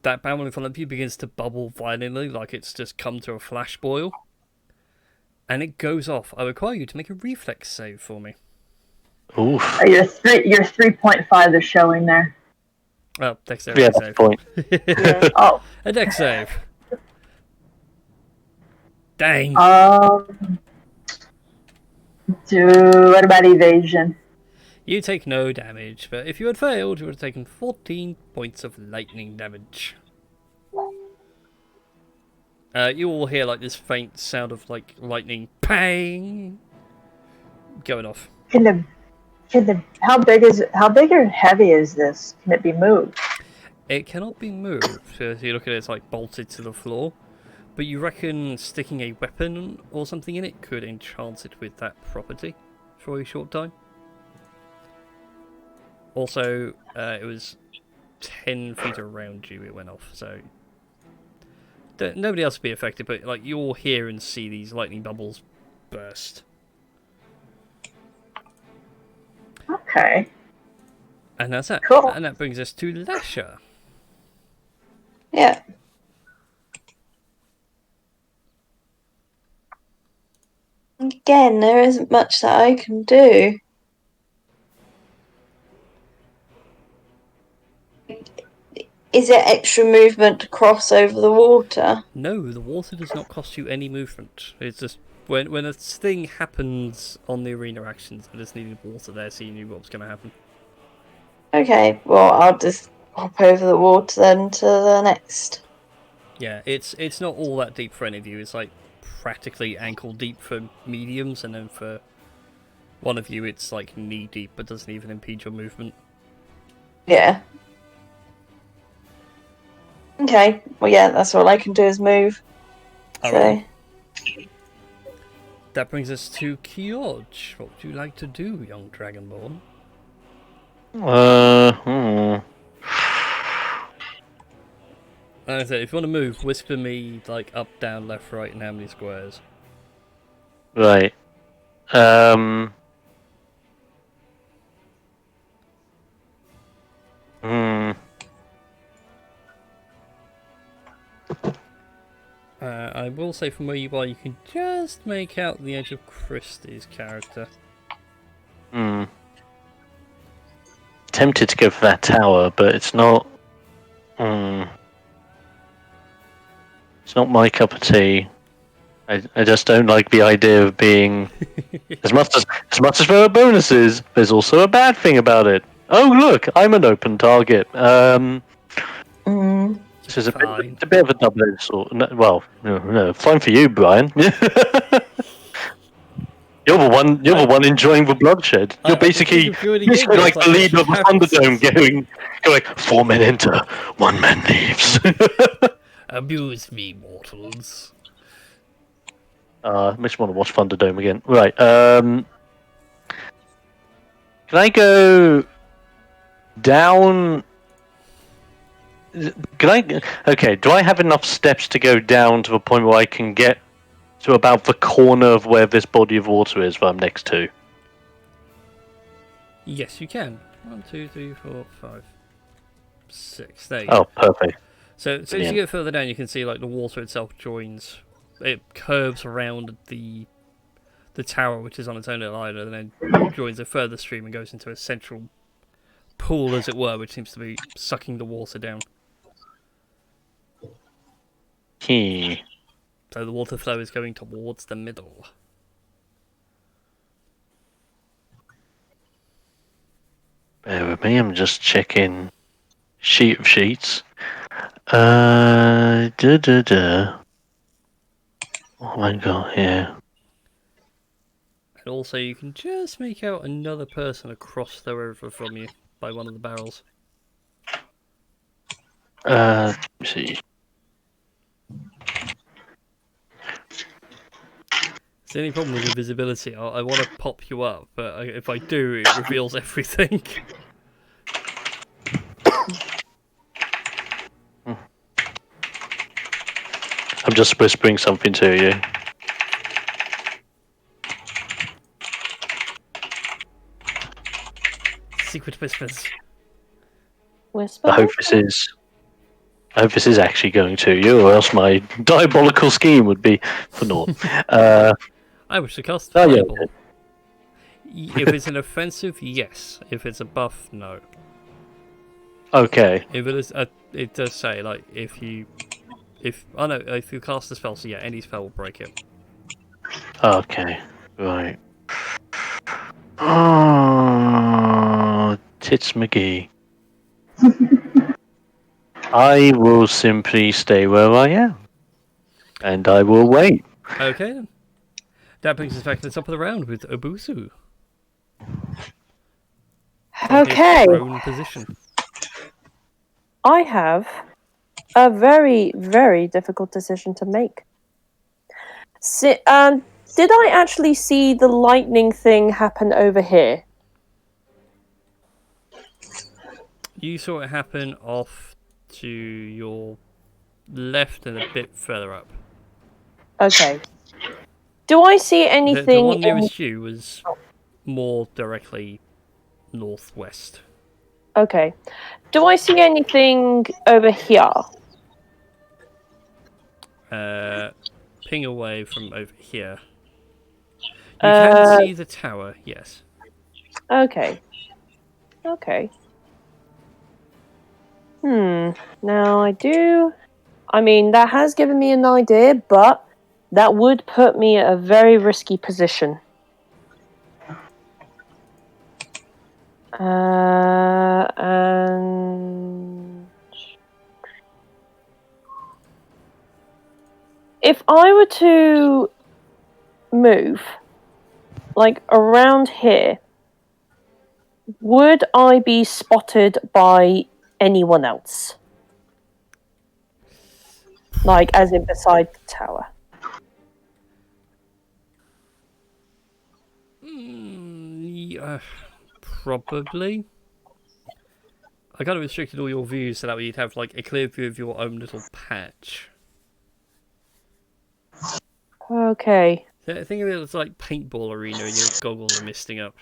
That barrel in front of you begins to bubble violently, like it's just come to a flash boil. And it goes off. I require you to make a reflex save for me. Oof. Your 3.5 is showing there. Oh, dexterity Yeah, that's save. the point. Oh. A dex save. Dang. What about evasion? You take no damage, but if you had failed, you would have taken 14 points of lightning damage. You all hear like this faint sound of like lightning pang going off. How big or heavy is this? Can it be moved? It cannot be moved. So if you look at it, it's like bolted to the floor. But you reckon sticking a weapon or something in it could enchant it with that property for a short time. Also, it was 10 feet around you it went off, so nobody else would be affected, but like you all hear and see these lightning bubbles burst. Okay. And that's that. Cool. And that brings us to Lasher. Yeah. Again, there isn't much that I can do. Is it extra movement to cross over the water? No, the water does not cost you any movement. It's just when a thing happens on the arena actions, I just needed water there so you knew what was going to happen. Okay, well, I'll just hop over the water then to the next. Yeah, it's not all that deep for any of you. It's like practically ankle deep for mediums, and then for one of you it's like knee deep, but doesn't even impede your movement. Yeah. Okay, well, yeah, that's all I can do is move. Alright. That brings us to Kyoj. What would you like to do, young Dragonborn? Like I said, if you want to move, whisper me like up, down, left, right, and how many squares. Right. I will say from where you are, you can just make out the edge of Christie's character. Tempted to go for that tower, but it's not. It's not my cup of tea. I just don't like the idea of being as much as there are bonuses. There's also a bad thing about it. Oh look, I'm an open target. This is a bit of a double-edged sword. No, fine for you, Brian. You're the one enjoying the bloodshed. You're basically like the leader of the Thunderdome, going 4 men enter, 1 man leaves. Abuse me, mortals. I just want to watch Thunderdome again. Right. Can I go down? Okay, do I have enough steps to go down to the point where I can get to about the corner of where this body of water is that I'm next to? Yes, you can. 1, 2, 3, 4, 5, 6. There you go. Oh, perfect. So as you get further down, you can see like the water itself joins. It curves around the tower, which is on its own little island, and then joins a further stream and goes into a central pool, as it were, which seems to be sucking the water down. So the water flow is going towards the middle. Bear with me, I'm just checking sheet of sheets. What have I got here? And also you can just make out another person across the river from you by one of the barrels. Let's see. It's the only problem with invisibility. I want to pop you up, but if I do, it reveals everything. I'm just whispering something to you. Secret whispers. Whisper. I hope this is actually going to you, or else my diabolical scheme would be for naught. I wish to cast Fireball. If it's an offensive, yes. If it's a buff, no. Okay. If it is, it does say like if you cast the spell, so yeah, any spell will break it. Okay. Right. Oh, Tits McGee. I will simply stay where I am. And I will wait. Okay then. That brings us back to the top of the round with Obusu. Okay. Prone position. I have a very, very difficult decision to make. Did I actually see the lightning thing happen over here? You saw it happen off to your left and a bit further up. Okay. Do I see The anything one in... nearest you was more directly northwest. Okay. Do I see anything over here? Ping away from over here. You can see the tower, yes. Okay. Okay. Now I do... I mean, that has given me an idea, but that would put me at a very risky position. And... if I were to move, like, around here, would I be spotted by anyone else? Like, as in beside the tower? Yeah, probably. I kind of restricted all your views so that way you'd have like a clear view of your own little patch. Okay. So think of it as like paintball arena and your goggles are misting up.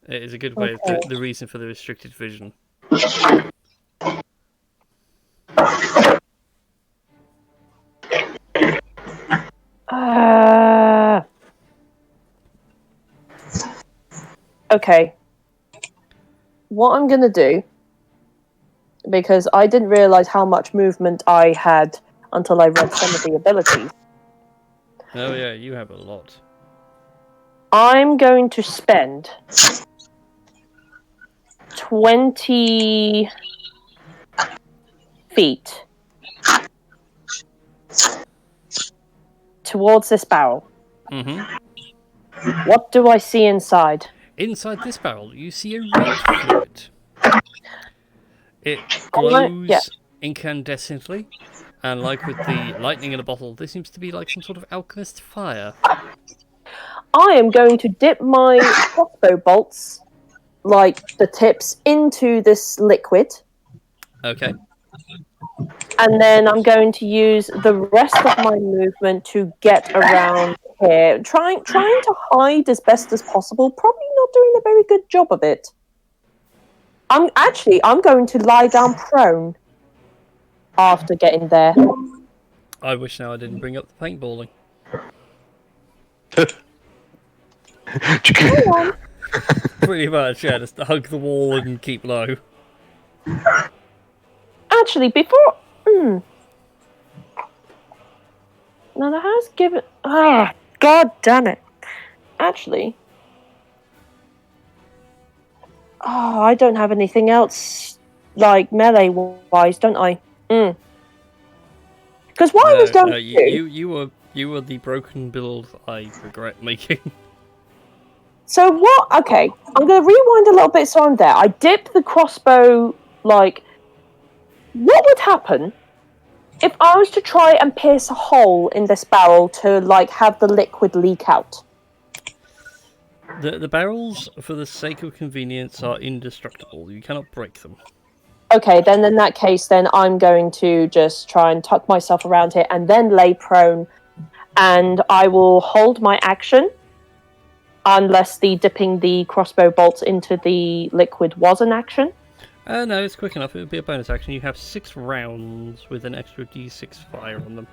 It is a good way of the reason for the restricted vision. Okay. What I'm gonna do, because I didn't realise how much movement I had until I read some of the abilities. Oh yeah, you have a lot. I'm going to spend 20 feet towards this barrel. Mm-hmm. What do I see inside? Inside this barrel, you see a red fluid. It glows incandescently, and like with the lightning in a bottle, this seems to be like some sort of alchemist fire. I am going to dip my crossbow bolts, like the tips, into this liquid. Okay. And then I'm going to use the rest of my movement to get around here, trying to hide as best as possible. Probably not doing a very good job of it. I'm going to lie down prone after getting there. I wish now I didn't bring up the paintballing. Pretty much, yeah, just hug the wall and keep low. Actually, before... Now, the house given... God damn it. Actually... I don't have anything else, like, melee-wise, don't I? Because what I was going to do... You were the broken build I regret making. So what... Okay, I'm going to rewind a little bit so I'm there. I dip the crossbow, like... What would happen if I was to try and pierce a hole in this barrel to, like, have the liquid leak out? The barrels, for the sake of convenience, are indestructible. You cannot break them. Okay, then in that case, then I'm going to just try and tuck myself around here and then lay prone, and I will hold my action unless the dipping the crossbow bolts into the liquid was an action. No, it's quick enough. It would be a bonus action. You have 6 rounds with an extra d6 fire on them.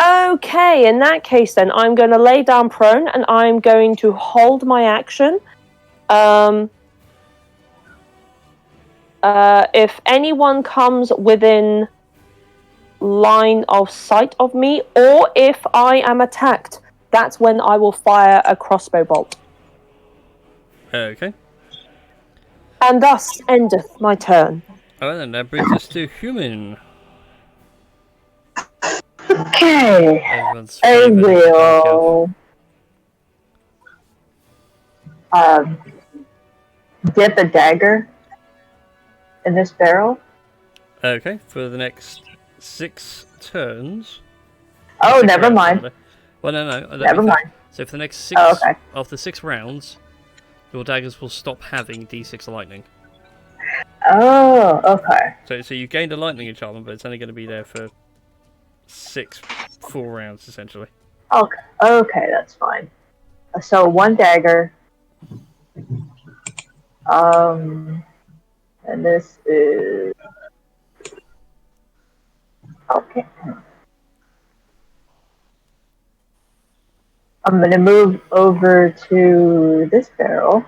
Okay, in that case then, I'm going to lay down prone and I'm going to hold my action. If anyone comes within line of sight of me, or if I am attacked, that's when I will fire a crossbow bolt. Okay. And thus endeth my turn. Alright then, that brings us to human. Okay. Everyone's I favourite dark elf. will dip a dagger in this barrel. Okay, for the next 6 turns. Oh, 6 never rounds, mind. rather. Well, no, let Never me finish. mind. So for the next 6, Oh, okay. after 6 rounds, your daggers will stop having d6 lightning. Oh, okay. So you gained a lightning enchantment, but it's only going to be there for 6 full rounds, essentially. Okay, that's fine. So 1 dagger. And this is okay. I'm gonna move over to this barrel.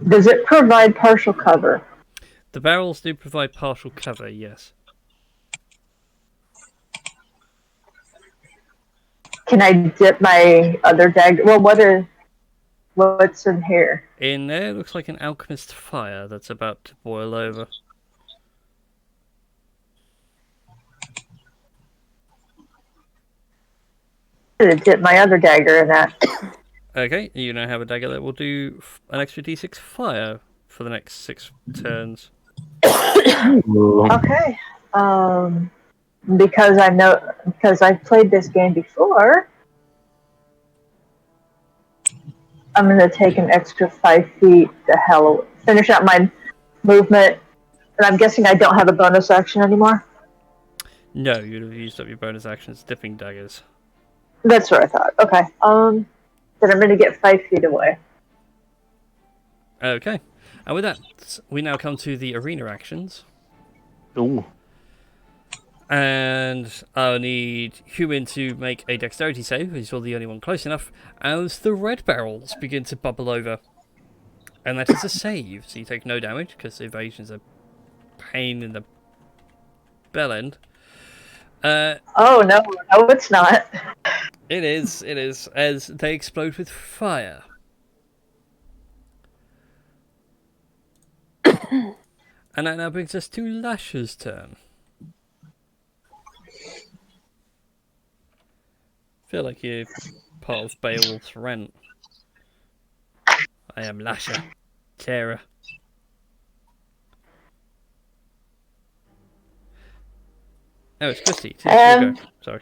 Does it provide partial cover? The barrels do provide partial cover, yes. Can I dip my other dagger? Well, what's in here? In there looks like an alchemist fire that's about to boil over. I'm gonna dip my other dagger in that. Okay, you now have a dagger that will do an extra d6 fire for the next 6 turns. Okay. Because I've played this game before, I'm gonna take an extra 5 feet to finish out my movement. And I'm guessing I don't have a bonus action anymore. No, you'd have used up your bonus actions dipping daggers. That's what I thought. Okay. Then I'm gonna get 5 feet away. Okay, and with that, we now come to the arena actions. Ooh. And I'll need human to make a dexterity save, he's the only one close enough, as the red barrels begin to bubble over. And that is a save, so you take no damage, because evasion's a pain in the bell end. Oh no, it's not. It is, as they explode with fire. And that now brings us to Lasher's turn. Feel like you're part of Beowulf's rant. I am Lasher, terror. Oh, it's Christy. Go. Sorry.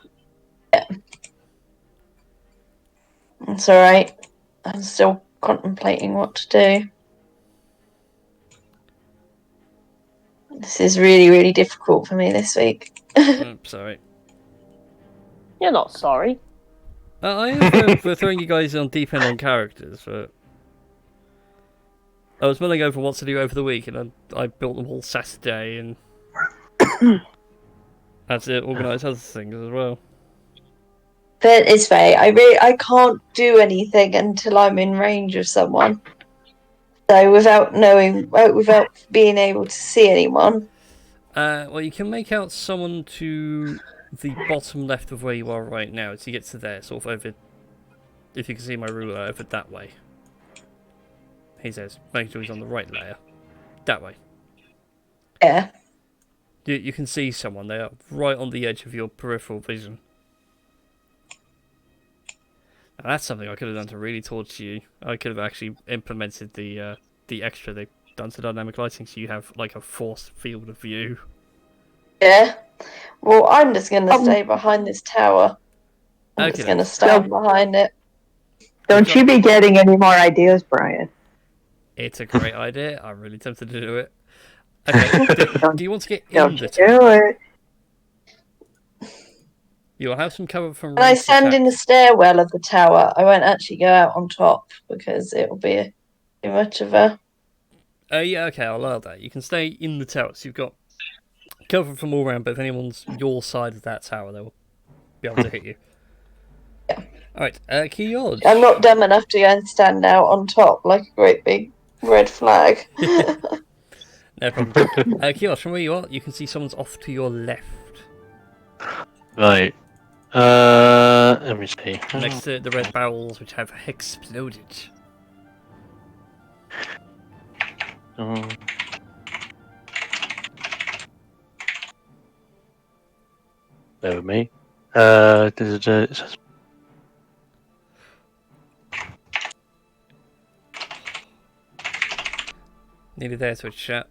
It's alright. I'm still contemplating what to do. This is really, really difficult for me this week. Sorry. You're not sorry. I am for throwing you guys on deep end on characters, but I was mulling over what to do over the week, and I built them all Saturday, and had to organise other things as well. But it's fair. I can't do anything until I'm in range of someone. So without being able to see anyone. Well, you can make out someone to the bottom left of where you are right now, to get to there, sort of over. If you can see my ruler, over that way. He says, making sure he's on the right layer. That way. Yeah. You can see someone. They are right on the edge of your peripheral vision. Now, that's something I could have done to really torture you. I could have actually implemented the extra they've done to dynamic lighting, so you have like a forced field of view. Yeah. Well, I'm just going to stay behind this tower. I'm just going to stand behind it. Don't you be getting any more ideas, Brian. It's a great idea. I'm really tempted to do it. Okay, do you want to get in the tower? Do it. You'll have some cover from. When I stand in the stairwell of the tower, I won't actually go out on top because it will be too much of a. Yeah, okay, I'll allow that. You can stay in the tower, so you've got cover from all around, but if anyone's your side of that tower, they'll be able to hit you. Yeah. Alright, Keyord. I'm not dumb enough to go and stand out on top like a great big red flag. No problem. Keyord, from where you are, you can see someone's off to your left. Right. Let me see. Next to the red barrels, which have exploded. Um, Bear with me. It says Nearly there, Twitch chat.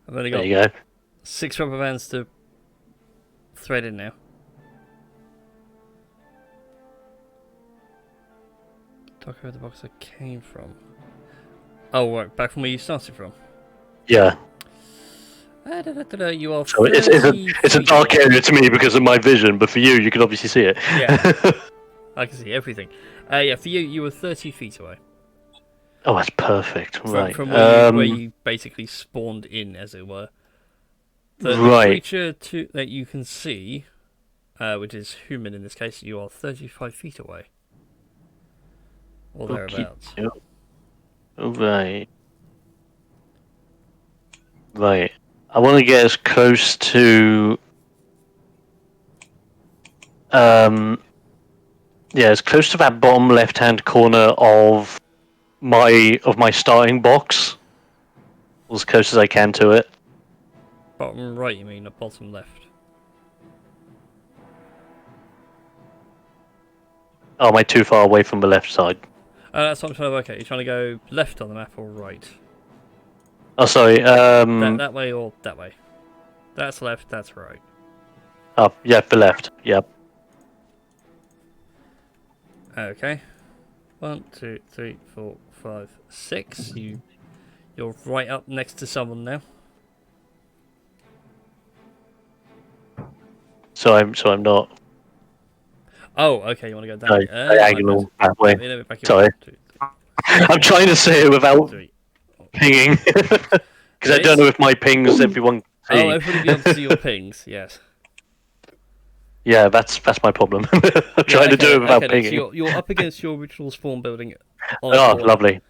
I've only there got you go. 6 rubber bands to thread in now. Talk about the box I came from. Oh, right, back from where you started from. Yeah. You are So it's a dark area to me because of my vision, but for you, you can obviously see it. Yeah. I can see everything. Yeah, for you, you were 30 feet away. Oh, that's perfect. Right. From where you basically spawned in, as it were. The creature that you can see, which is human in this case, you are 35 feet away. Or thereabouts. Right. Right. I want to get as close to... Yeah, as close to that bottom left-hand corner of my starting box. As close as I can to it. Bottom right, you mean, or bottom left? Oh, am I too far away from the left side? That's what I'm trying to work out. You're trying to go left on the map or right? Oh, sorry. That way or that way? That's left, that's right. Oh, yeah, the left. Yep. Okay. 1, 2, 3, 4, 5, 6. You're right up next to someone now. So I'm not. Oh, okay. You want to go down? Diagonal that way. Let me back you Sorry. up. 2, 3, I'm trying to say it without 3. pinging, because I don't know if my pings everyone can see. Oh, everybody be able to see your pings. Yes. Yeah, that's my problem. I'm trying to do it without pinging. So you're up against your original spawn building. Oh, lovely.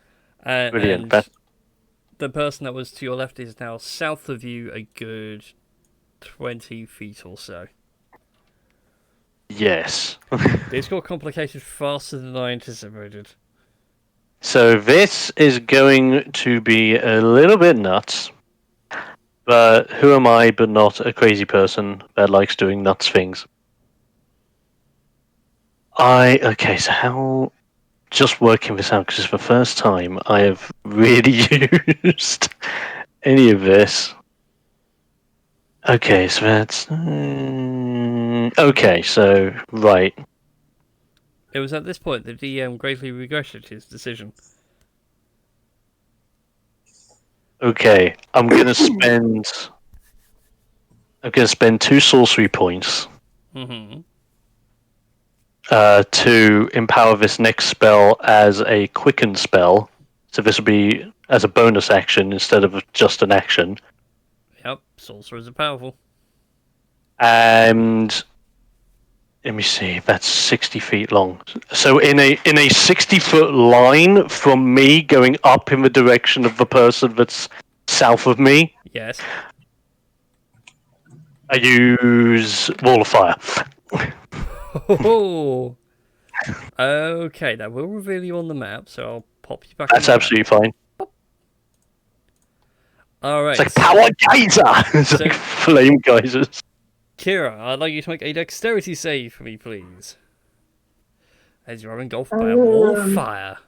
And Brilliant. the person that was to your left is now south of you a good 20 feet or so. Yes. This got complicated faster than I anticipated. So this is going to be a little bit nuts. But who am I but not a crazy person that likes doing nuts things? Okay, so how... Just working this out, because it's the first time I have really used any of this. Okay, so that's... okay, so, right. It was at this point that DM greatly regretted his decision. Okay, I'm gonna spend 2 sorcery points to empower this next spell as a quicken spell. So this will be as a bonus action instead of just an action. Yep, sorcerers are powerful. And let me see, that's 60 feet long. So in a 60-foot line from me going up in the direction of the person that's south of me. Yes. I use Wall of Fire. Oh. Okay, that will reveal you on the map, so I'll pop you back. That's absolutely fine. Alright. It's like power geyser! It's like flame geysers. Kira, I'd like you to make a dexterity save for me, please. As you are engulfed by a wall of fire.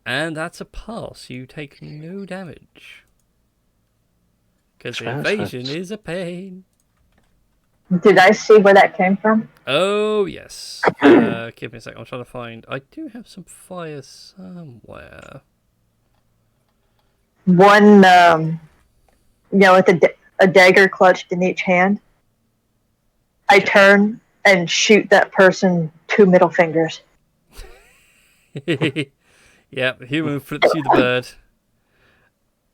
And that's a pass. You take no damage. Because evasion is a pain. Did I see where that came from? Oh, yes. Give me a sec. I'm trying to find... I do have some fire somewhere. One, with a dagger clutched in each hand. I turn and shoot that person 2 middle fingers. Yeah, the human flips you the bird.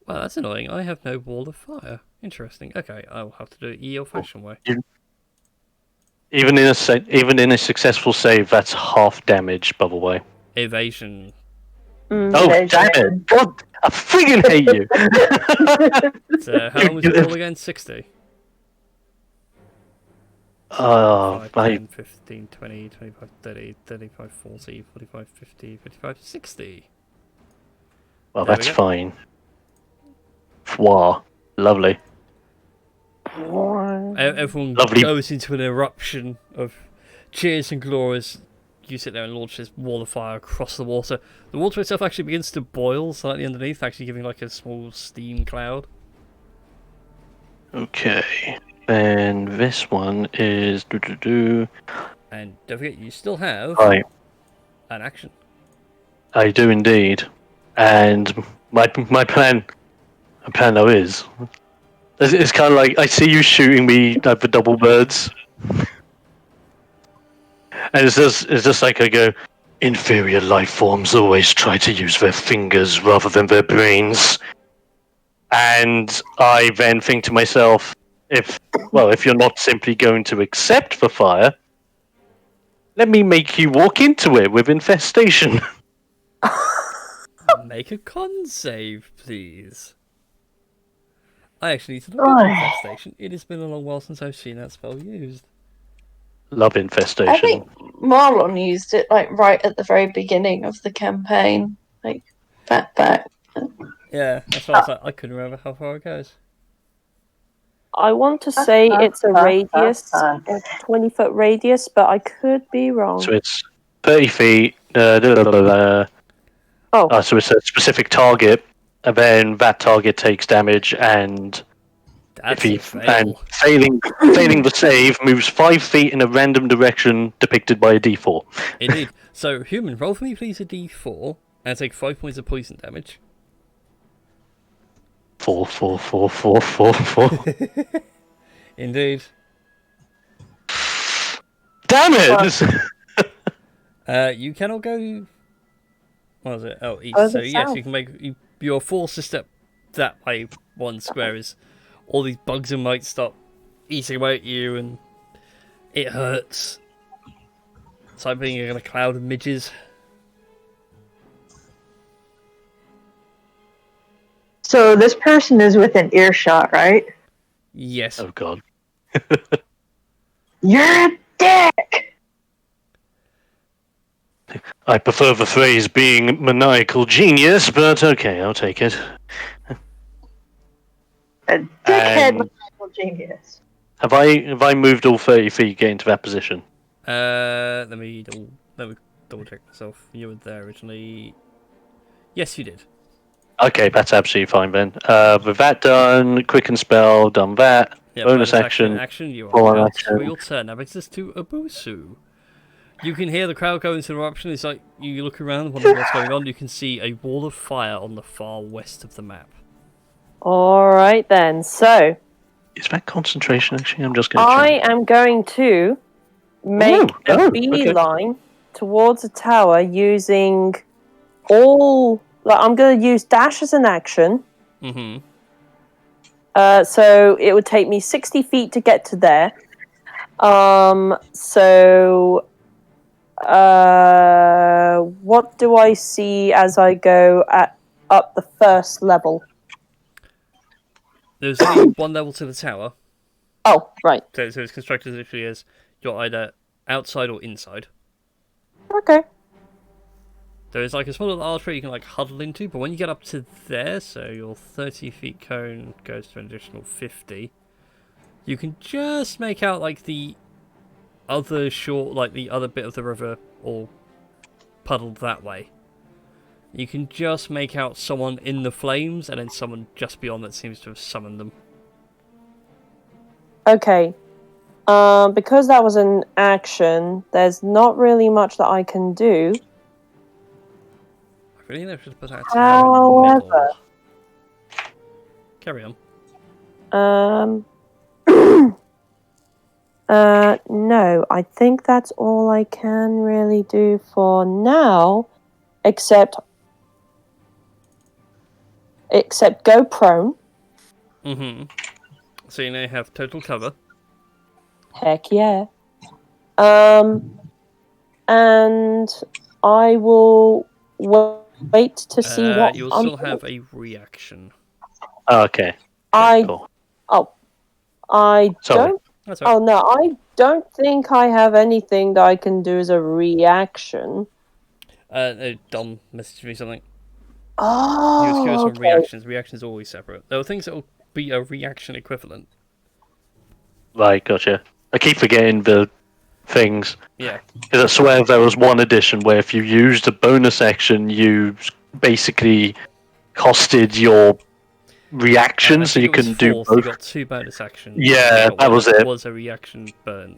Well, that's annoying. I have no wall of fire. Interesting. Okay, I'll have to do it the old-fashioned way. Even in a successful save, that's half damage. By the way. Evasion. Oh Evasion. damn it! God, I friggin' hate you. So, how long was your roll again? 60? Oh, 5, mate. 10, 15, 20, 25, 30, 35, 40, 45, 50, 55, 60. Well, There we that's go. fine. Wow, lovely. Everyone Lovely. goes into an eruption of cheers and glories. You sit there and launch this wall of fire across the water. The water itself actually begins to boil slightly underneath, actually giving like a small steam cloud. Okay, and this one is And don't forget, you still have Right, an action. I do indeed, and my plan though is it's kind of like I see you shooting me like the double birds, and it's just like I go. Inferior life forms always try to use their fingers rather than their brains. And I then think to myself, if you're not simply going to accept the fire, let me make you walk into it with infestation. Make a con save, please. I actually need to look at infestation. It has been a long while since I've seen that spell used. Love I infestation. think Marlon used it like right at the very beginning of the campaign, like back. Yeah, that's why I was like, I couldn't remember how far it goes. I want to say it's a radius, a 20-foot radius, but I could be wrong. So it's 30 feet. Oh, So it's a specific target, and then that target takes damage, and That's if he a fail. failing the save, moves 5 feet in a random direction depicted by a D4. Indeed. So, human, roll for me please a d4, and take 5 points of poison damage. 4, 4, 4, 4, 4, 4. Indeed. Damn it! You cannot go... What was it? Oh, east. Further So, yes, south. you can make... You're forced to step that way 1 square as all these bugs and mites stop eating away at you, and it hurts. It's like being in a cloud of midges. So this person is within earshot, right? Yes. Oh god. You're a dick! I prefer the phrase being maniacal genius, but okay, I'll take it. A dickhead And maniacal genius. have I moved all 30 feet getting to that position? Let me double check myself. You were there originally. Yes, you did. Okay, that's absolutely fine then. With that done, quicken spell, done that. Yeah, bonus action. Action. You full are out action. for your turn. That brings us to Abusu. You can hear the crowd go into eruption. It's like you look around, wondering what's going on. You can see a wall of fire on the far west of the map. alright then. So, Is that concentration actually? I'm just going to I check. am going to make a beeline towards a tower using all... Like, I'm going to use dash as an action. Mm-hmm. So it would take me 60 feet to get to there. What do I see as I go up the first level? There's only one level to the tower. Oh, right. So it's constructed literally as you're either outside or inside. Okay. There is like a small little artery you can like huddle into, but when you get up to there, so your 30 feet cone goes to an additional 50, you can just make out like the other shore, like the other bit of the river, all puddled that way. You can just make out someone in the flames, and then someone just beyond that seems to have summoned them. Okay. Because that was an action, there's not really much that I can do. I really never should put that tower in the middle. Carry on. No, I think that's all I can really do for now. except go prone. Mm-hmm. So you now have total cover. Heck yeah. And I will wait to see what. You'll still have a reaction. Oh, okay. I Cool. I Sorry. don't. That's all right. Oh no, I don't think I have anything that I can do as a reaction. Dom messaged me something. He Oh, was curious on okay. reactions. Reactions are always separate. There are things that will be a reaction equivalent. Right, gotcha. I keep forgetting the things. Yeah. Because I swear there was one edition where if you used a bonus action, you basically costed your reaction, I so think you it was couldn't do fourth. both. You got 2 bonus actions. Yeah, You got that one was it. Was a reaction burn.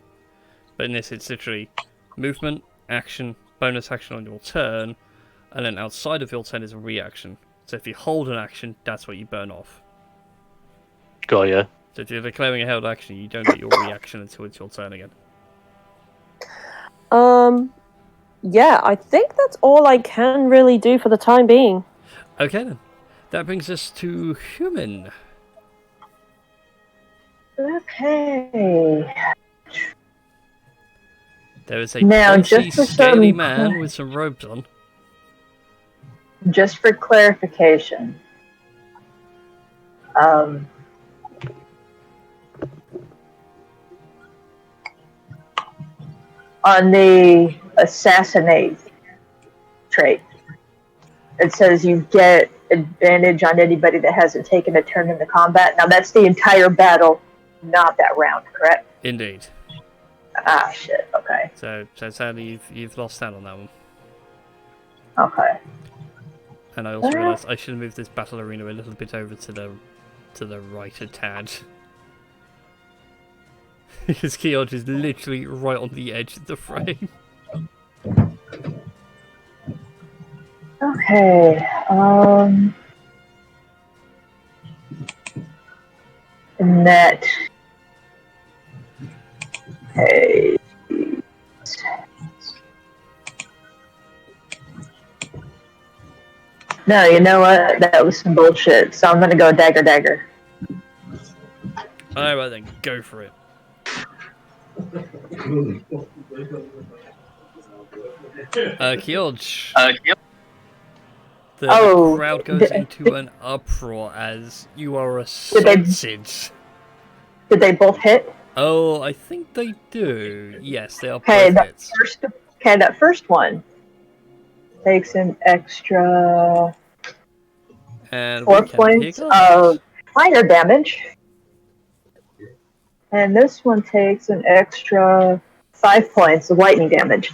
But in this, it's literally movement, action, bonus action on your turn, and then outside of your turn is a reaction. So if you hold an action, that's what you burn off. Got ya. So if you're declaring a held action, you don't get your reaction until it's your turn again. Yeah, I think that's all I can really do for the time being. Okay then. That brings us to human. Okay. There is a Now, bossy, just for scaly some man with some robes on. Just for clarification, on the assassinate trait, it says you get advantage on anybody that hasn't taken a turn in the combat. Now that's the entire battle, not that round, correct? Indeed. Ah, shit. Okay. So sadly, you've lost out on that one. Okay. And I also realised I should have moved this battle arena a little bit over to the right a tad. Because Keodge is literally right on the edge of the frame. Okay. Net. Hey. No, you know what? That was some bullshit. So I'm gonna go dagger. Alright then, go for it. Keodge. The crowd goes into an uproar as you are assaulted. Did they both hit? Oh, I think they do. Yes, they are both hits. That first one takes an extra And 4 points of fire damage. And this one takes an extra 5 points of lightning damage.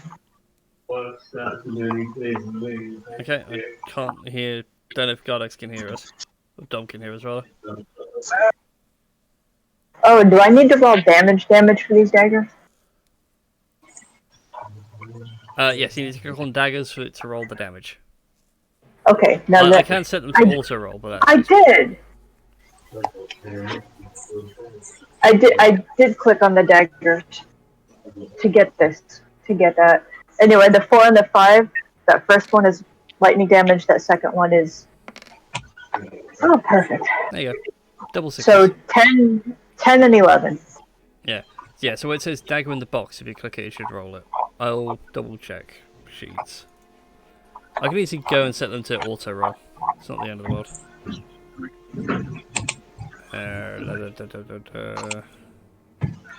Okay, I can't hear. Don't know if Gardex can hear us. Or Dom can hear us, rather. Oh, do I need to roll damage for these daggers? Yes, you need to click on daggers for it to roll the damage. Okay, now I can set them to auto roll, but that's I did click on the daggers to get that. Anyway, the 4 and the 5, that first one is lightning damage, that second one is... Oh, perfect. There you go. Double sixes. So 10 and 11. Yeah, so it says dagger in the box. If you click it, it should roll it. I'll double check sheets. I can easily go and set them to auto roll. It's not the end of the world.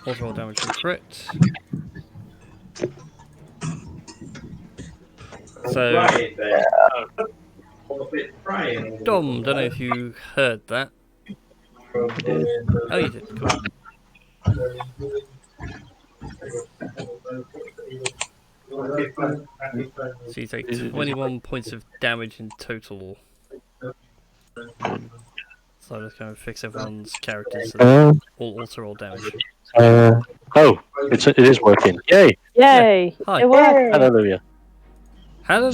Auto roll damage from crit. So, Dom, don't know if you heard that. Oh, you did. Cool. So you take 21 points of damage in total. So I'm just going to fix everyone's characters so they're all auto roll damage. It is working. Yay! Yay! Yeah. Hi. It worked. Hallelujah. Hallelujah.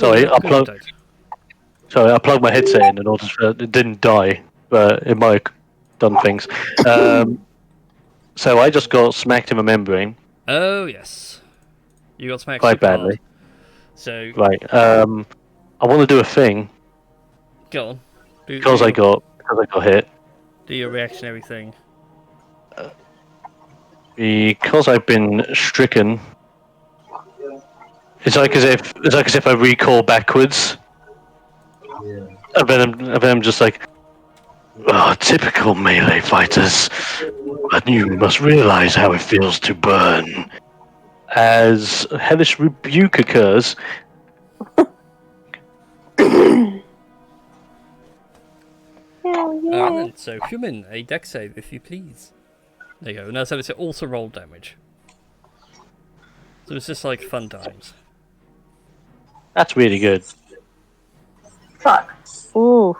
Sorry, I plugged my headset in order for it didn't die, but it might have done things. So I just got smacked in the membrane. Oh yes, you got smacked Quite super badly. hard. So Right. I want to do a thing Go on. because I got hit. Do your reactionary thing. Because I've been stricken. It's like as if I recall backwards. And then I'm just like, oh, typical melee fighters. But you must realize how it feels to burn. As hellish rebuke occurs. Alright then, so human, a dex save if you please. There you go. Now so it's also roll damage. So it's just like fun times. That's really good. Fuck. Ooh.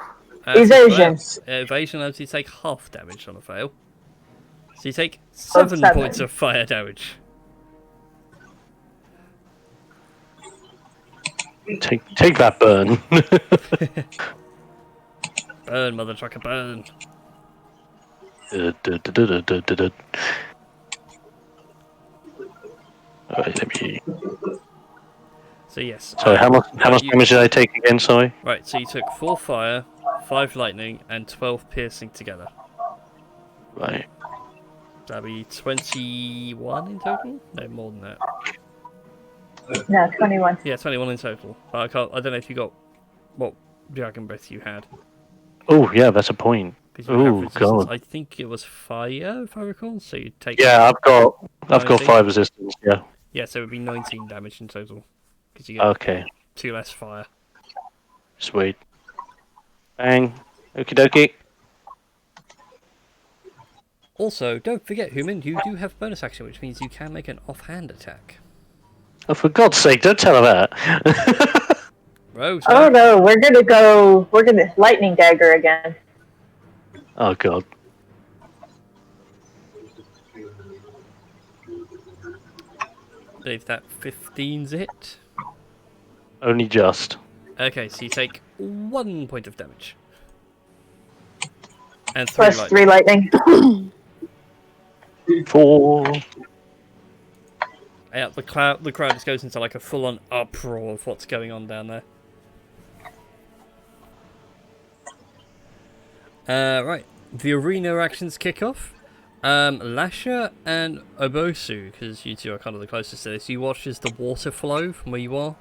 Evasion. Evasion allows you to take half damage on a fail. So you take Oh, 7 7. points of fire damage. Take that burn. Burn, mother trucker, burn. Alright, let me. So yes. Sorry, how much damage did I take again? Sorry. Right, so you took 4 fire, 5 lightning, and 12 piercing together. Right. That'd be 21 in total? No, more than that. No, 21. Yeah, 21 in total. But I don't know if you got what dragon breath you had. Oh yeah, that's a point. Because you have Oh resistance. god. I think it was fire, if I recall. So you take. Yeah, I've got 19? 5 resistance. Yeah. Yeah, so it would be 19 damage in total. Because you get Okay. 2 less fire. Sweet. Bang. Okie dokie. Also, don't forget, human, you do have bonus action, which means you can make an offhand attack. Oh, for God's sake! Don't tell her that. Rose, Oh no, we're gonna lightning dagger again. Oh god. I believe that 15's it. Only just. Okay, so you take 1 point of damage. And 3 Plus lightning. 3 lightning. 4. Yeah, the crowd just goes into like a full-on uproar of what's going on down there. Right, the arena actions kick off. Lasher and Obosu, because you two are kind of the closest to this, you watch as the water flow from where you are,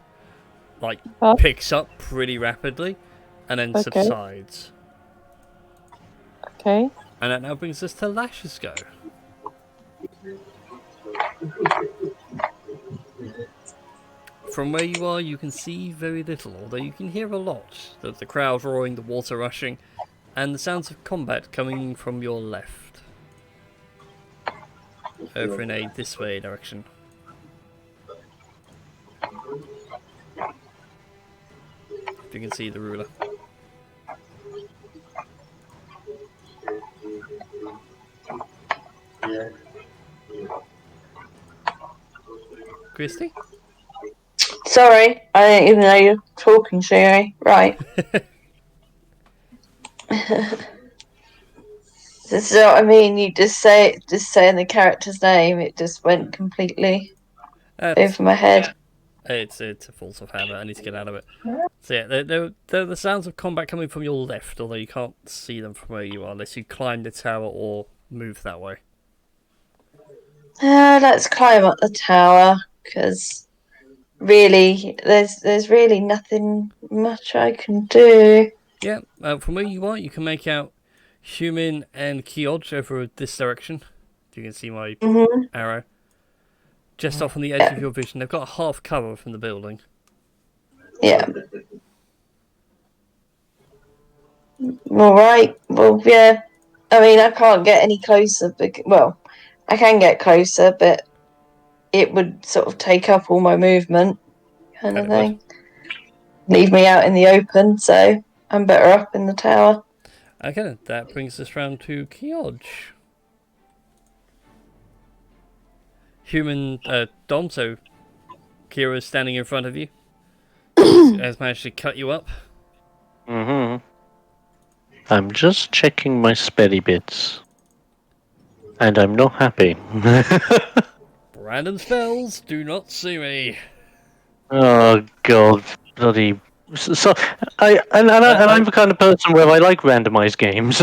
like, picks up pretty rapidly, and then subsides. Okay. And that now brings us to Lasher's go. From where you are, you can see very little, although you can hear a lot. The crowd roaring, the water rushing, and the sounds of combat coming from your left. Over in a this way direction. If you can see the ruler. Christy? Sorry, I didn't even know you're talking, Sherry. Right. This is what I mean. You just saying the character's name. It just went completely over my head. It's a fault of habit. I need to get out of it. So yeah, they're the sounds of combat coming from your left, although you can't see them from where you are unless you climb the tower or move that way. Let's climb up the tower because really, there's really nothing much I can do. Yeah, from where you are, you can make out Human and Kiodge over this direction. If you can see my arrow. Just off on the edge of your vision. They've got a half cover from the building. Yeah. All right. Well, yeah. I mean, I can't get any closer. Well, I can get closer, but it would sort of take up all my movement, kind of thing. Leave me out in the open, so I'm better up in the tower. Okay, that brings us round to Kiodge. Human Dom, so Kira's standing in front of you. Has managed to cut you up. Mm-hmm. I'm just checking my spelly bits. And I'm not happy. Random spells, do not see me. Oh god, bloody So I'm the kind of person where I like randomized games.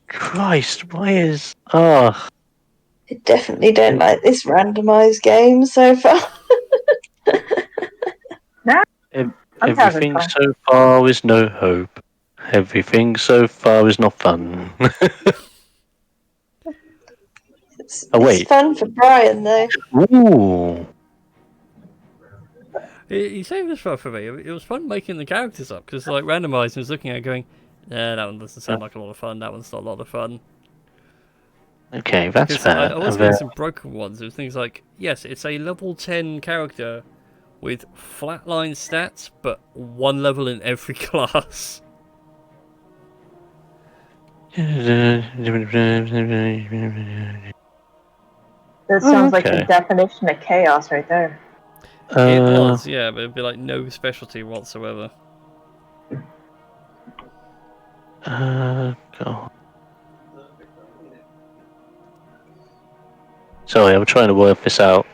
Christ, why is I definitely don't like this randomised game so far. I'm having everything fun. so far is no hope. Everything so far is not fun. It's Oh wait, fun for Brian though. ooh, You saved this fun for me. It was fun making the characters up because, like, randomizing was looking at it going, that one doesn't sound like a lot of fun. That one's not a lot of fun. okay, that's Because fair. I was And getting then- some broken ones. It was things like, yes, it's a level 10 character with flatline stats, but one level in every class. That sounds like the Okay. definition of chaos right there. It was, yeah, but it'd be like no specialty whatsoever. God. Sorry, I'm trying to work this out.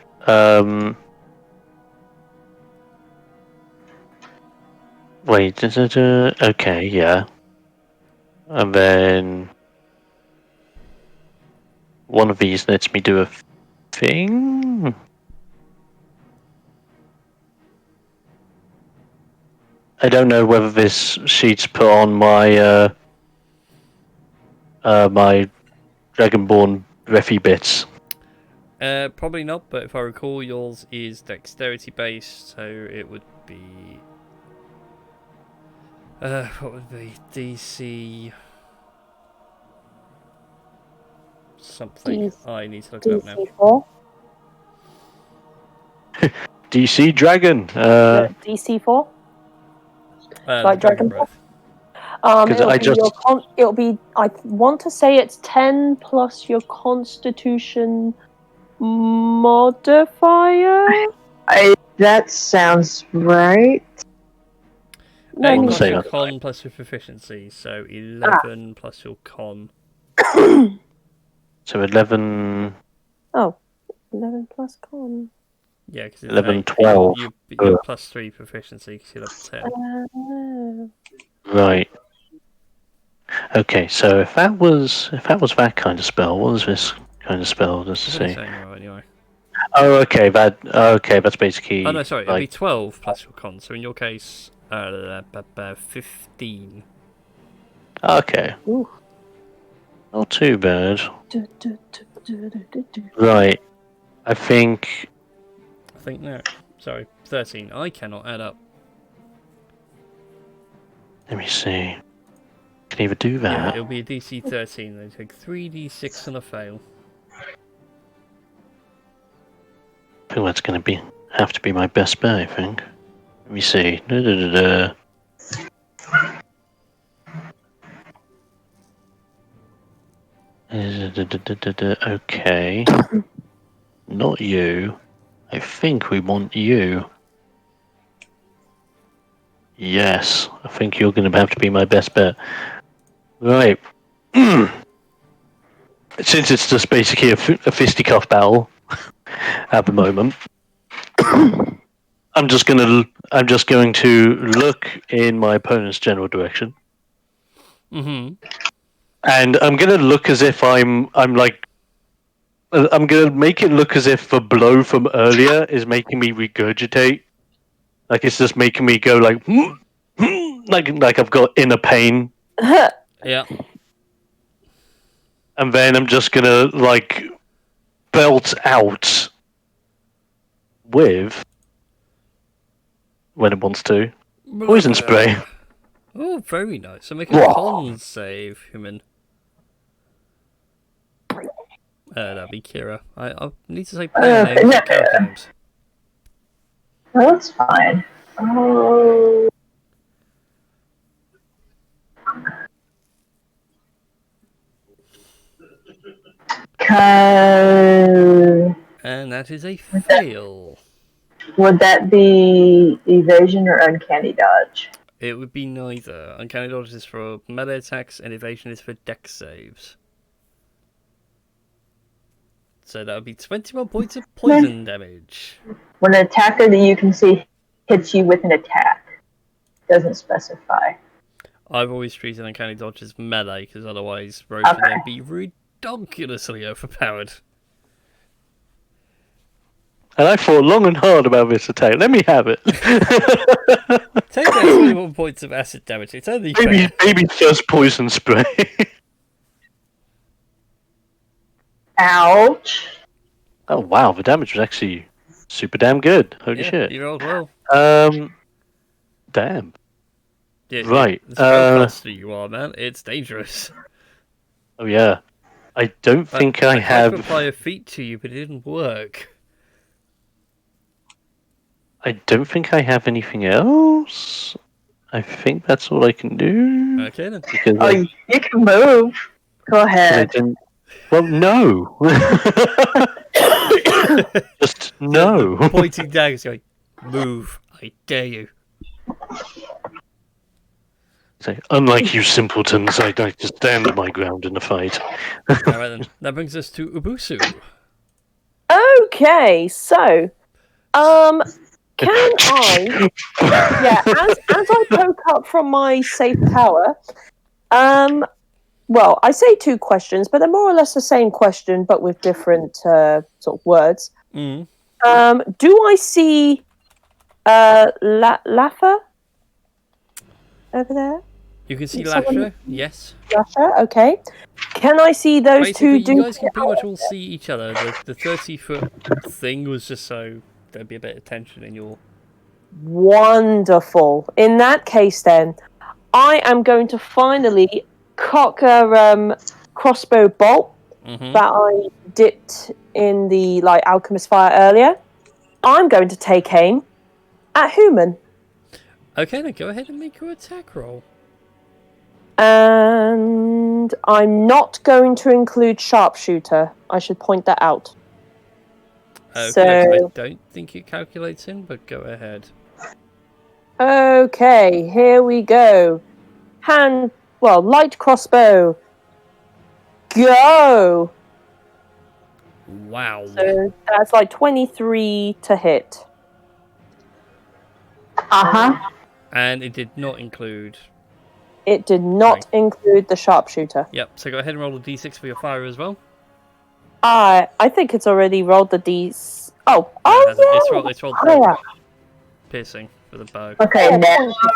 Wait, okay, yeah. And then one of these lets me do a thing. I don't know whether this sheet's put on my my Dragonborn Refi bits. Probably not, but if I recall, yours is dexterity based, so it would be. What would be DC something? I need to look it up now. DC4. DC Dragon. DC4. Like Dragon Breath. It'll I be just- it'll be. I want to say it's 10 plus your Constitution modifier. That sounds right. No, I 8 mean, plus say your that. con plus your proficiency, so 11 plus your con. So 11. oh, 11 plus con. Yeah, because it's 11, 8. 12. You're plus 3 proficiency because you're level 10. Right. Okay, so if that was that kind of spell, what was this kind of spell? Does it It's only say? saying you are anyway. Oh, okay. That's basically. Oh no, sorry, it'd be like, 12 plus your con. So in your case, 15. okay. Ooh. Not too bad. Du- du- du- du- du- du- du. Right. I think. I think no. Sorry, 13. I cannot add up. Let me see. Can either do Yeah, that. it'll be a DC 13. They take 3d6 on a fail. I think that's going to have to be my best bet. I think. Let me see. Da-da-da-da. Okay. Not you. I think we want you. Yes, I think you're going to have to be my best bet. Right. Since it's just basically a fisticuff battle at the moment, I'm just going to look in my opponent's general direction, Mm-hmm. and I'm going to look as if I'm like. I'm going to make it look as if the blow from earlier is making me regurgitate. Like it's just making me go like, like I've got inner pain. Yeah. And then I'm just gonna like belt out with when it wants to poison spray. Oh, very nice. So make a con save, human. That'd be Kira. I need to say player names, no. not character names. No, that's fine. Oh. And that is a fail. Would that be evasion or uncanny dodge? It would be neither. Uncanny dodge is for melee attacks, and evasion is for dex saves. So that would be 21 points of poison damage. When an attacker that you can see hits you with an attack. Doesn't specify. I've always treated uncanny dodge as melee, because otherwise Rogue would then be ridiculously overpowered. And I thought long and hard about this attack. Let me have it. Take out 21 points of acid damage. It's only fair. Maybe first poison spray. Ouch. Oh wow, the damage was actually super damn good. Holy shit. You rolled well. Damn. Yeah, Right. The spellcaster you are, man. It's dangerous. Oh yeah. I don't think I tried have. to apply a feat to you, but it didn't work. I don't think I have anything else. I think that's all I can do. Okay then. Because You can move. Go ahead. Well, no. Just no. The pointing daggers going, move, I dare you. So, unlike you simpletons, I like to stand my ground in the fight. Alright then, that brings us to Ubusu. Okay, so, can I? Yeah, as I poke up from my safe tower, well, I say two questions, but they're more or less the same question, but with different sort of words. Mm. Do I see Laffer over there? You can see Someone- Lasher, yes. Laffer, okay. Can I see those Basically, two? you guys can pretty much all see each other. The 30-foot thing was just so there'd be a bit of tension in your... Wonderful. In that case, then, I am going to finally cock a crossbow bolt Mm-hmm. that I dipped in the alchemist fire earlier. I'm going to take aim at Human, Okay, then go ahead and make your attack roll. and I'm not going to include sharpshooter. I should point that out. Okay, So- I don't think it calculates in, but go ahead. Okay, here we go. Light crossbow. Go! Wow. So that's 23 to hit. Uh-huh. And it did not include... It did not include the sharpshooter. Yep, so go ahead and roll a d6 for your fire as well. I think it's already rolled the D's. Oh, It's rolled yeah. for piercing for the bow. Okay,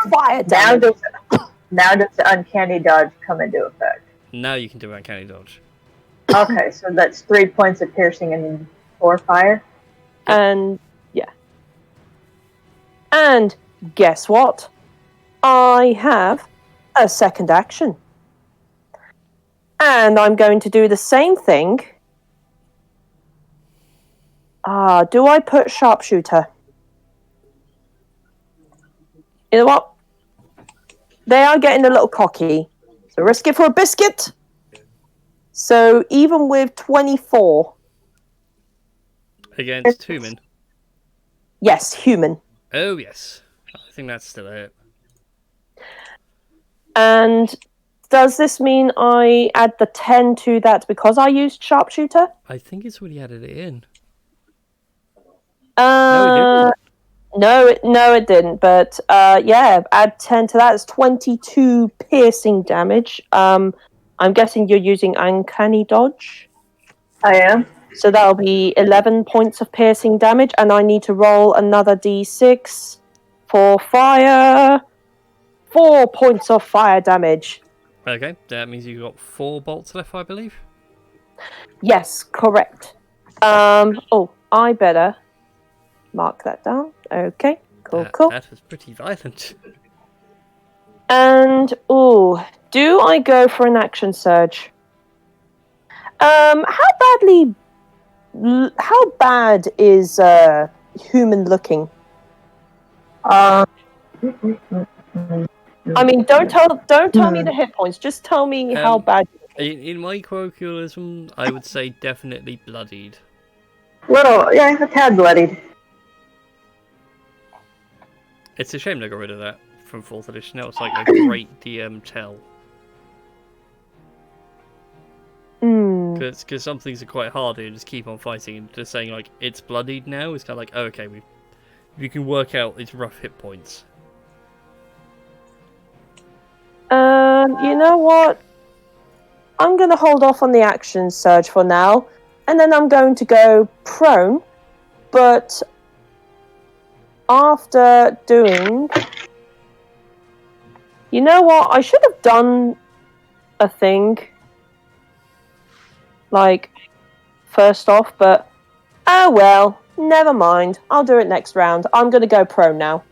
Fire now damage. does the uncanny dodge come into effect? Now you can do uncanny dodge. Okay, so that's 3 points of piercing and 4 fire. And yeah. And guess what? I have a second action. And I'm going to do the same thing. Do I put sharpshooter? You know what? They are getting a little cocky. So risk it for a biscuit. So even with 24. Against Human. Yes, Human. Oh, yes. I think that's still a hit. And does this mean I add the 10 to that because I used sharpshooter? I think it's already added it in. No, it didn't. But yeah, add 10 to that. It's 22 piercing damage. I'm guessing you're using uncanny dodge. I am. So that'll be 11 points of piercing damage, and I need to roll another d6 for fire. 4 points of fire damage. Okay, that means you've got 4 bolts left, I believe. Yes, correct. I better mark that down. Okay, cool. That was pretty violent. And, do I go for an action surge? How bad is Human looking? I mean, don't tell me the hit points. Just tell me how bad. In my colloquialism, I would say definitely bloodied. A tad bloodied. It's a shame they got rid of that from 4th edition. That was like a great DM tell. Because some things are quite hard and just keep on fighting, and just saying like it's bloodied now is kind of like, oh, okay, You can work out its rough hit points. You know what? I'm going to hold off on the action surge for now, and then I'm going to go prone, but after doing... You know what? I should have done a thing, like, first off, but oh well, never mind. I'll do it next round. I'm going to go prone now.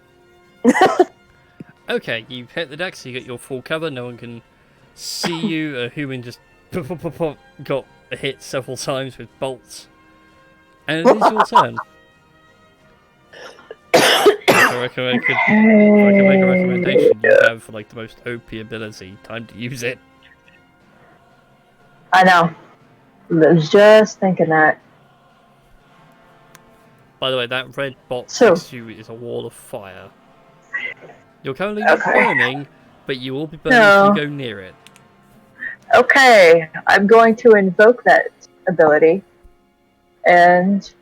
Okay, you've hit the deck, so you get your full cover. No one can see you. A human just got hit several times with bolts. And it is your turn. If I can make a recommendation, you have like the most OP ability. Time to use it. I know. I was just thinking that. By the way, that red box So- next to you is a wall of fire. You're currently not burning, but you will be burning if you go near it. Okay, I'm going to invoke that ability and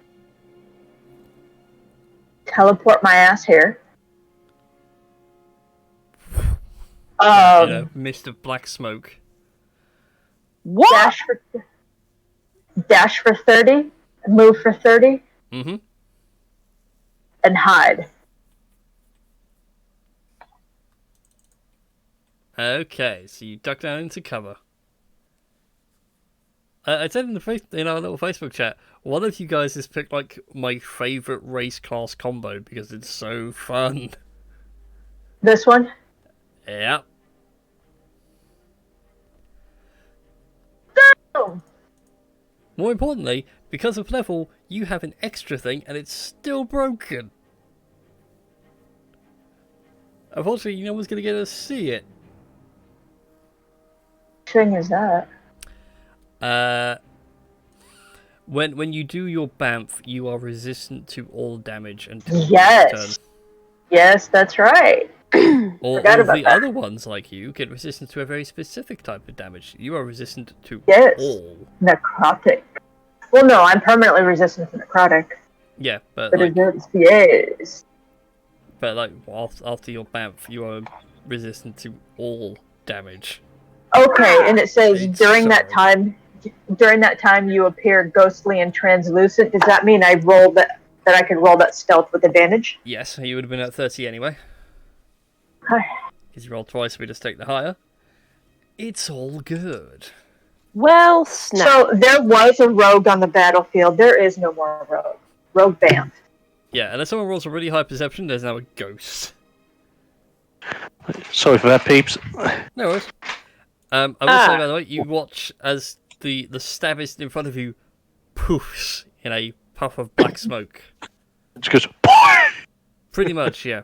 teleport my ass here. In a mist of black smoke. What? Dash for 30, move for 30, Mm-hmm. and hide. Okay, so you duck down into cover. I said in our little Facebook chat, one of you guys has picked like my favourite race class combo because it's so fun. This one? Yep. Oh. More importantly, because of level, you have an extra thing and it's still broken. Unfortunately, no one's going to get to see it. What thing is that? When you do your BAMF, you are resistant to all damage until the next Yes. turn. Yes, that's right. All Forgot of about the that. other ones like you get resistant to a very specific type of damage. You are resistant to Yes. all. Necrotic. Well, no, I'm permanently resistant to necrotic. Yeah, but But like, yes. after your BAMF, you are resistant to all damage. Okay, and it says It's during that time you appear ghostly and translucent. Does that mean I roll that I can roll that stealth with advantage? Yes, you would have been at 30 anyway. Okay. Because you rolled twice, we just take the higher. It's all good. Well, snap. So there was a rogue on the battlefield. There is no more rogue. Rogue banned. Yeah, unless someone rolls a really high perception, there's now a ghost. Sorry for that, peeps. No worries. I will say, by the way, you watch as the stabbist in front of you poofs in a puff of black smoke. It just goes. Pretty much, yeah.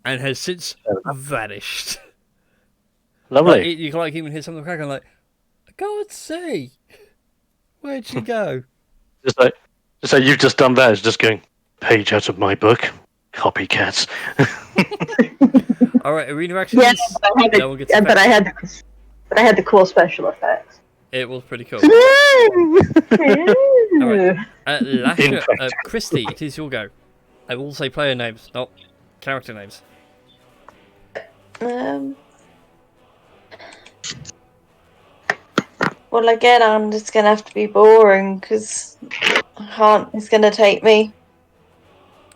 And has since vanished. Lovely. Like, you can like even hear something crack and like, go and see. Where'd she go? Just like you've just done that. It's just going page out of my book. Copycats. All right, arena actions. Yes, but I had the cool special effects. It was pretty cool. All right. Lasher, Christy, it is your go. I will say player names, not character names. Well, again, I'm just gonna have to be boring because it's gonna take me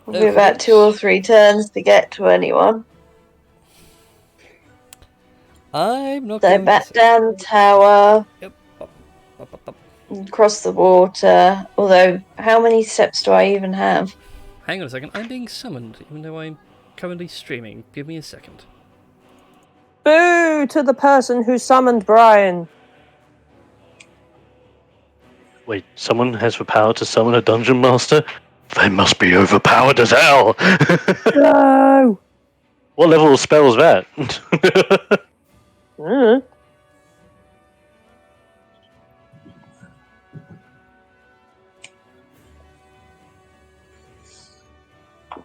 probably about 2 or 3 turns to get to anyone. I'm not So going back down the tower, Yep. Up. across the water. Although, how many steps do I even have? Hang on a second, I'm being summoned, even though I'm currently streaming. Give me a second. Boo to the person who summoned Brian. Wait, someone has the power to summon a dungeon master? They must be overpowered as hell. No. What level of spell is that?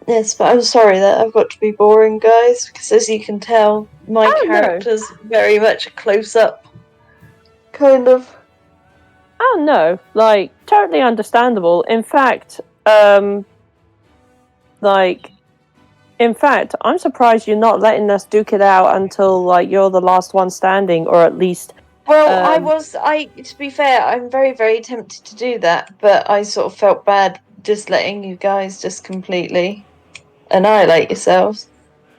Yes, but I'm sorry that I've got to be boring, guys, because as you can tell, my character's very much a close-up kind of. Oh no, like, totally understandable. In fact, Like, in fact, I'm surprised you're not letting us duke it out until like you're the last one standing, or at least. Well, to be fair, I'm very, very tempted to do that, but I sort of felt bad just letting you guys just completely annihilate yourselves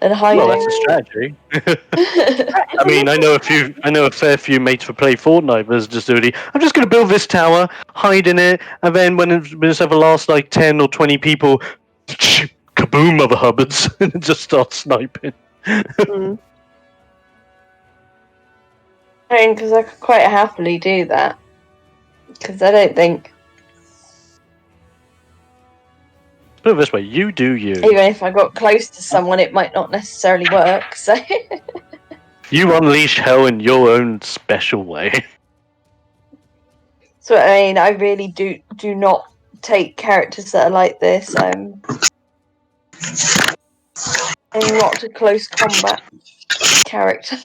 and hide Well, it. that's a strategy. It's I mean, I know a fair few mates who play Fortnite, but it's just really, I'm just going to build this tower, hide in it, and then when it's ever last like 10 or 20 people, kaboom, mother hubbards, and just start sniping. Mm. I mean, because I could quite happily do that. Because I don't think, Put it this way, you do you. even if I got close to someone, it might not necessarily work. So, You unleash hell in your own special way. so I mean, I really do not take characters that are like this. I'm not a close combat character.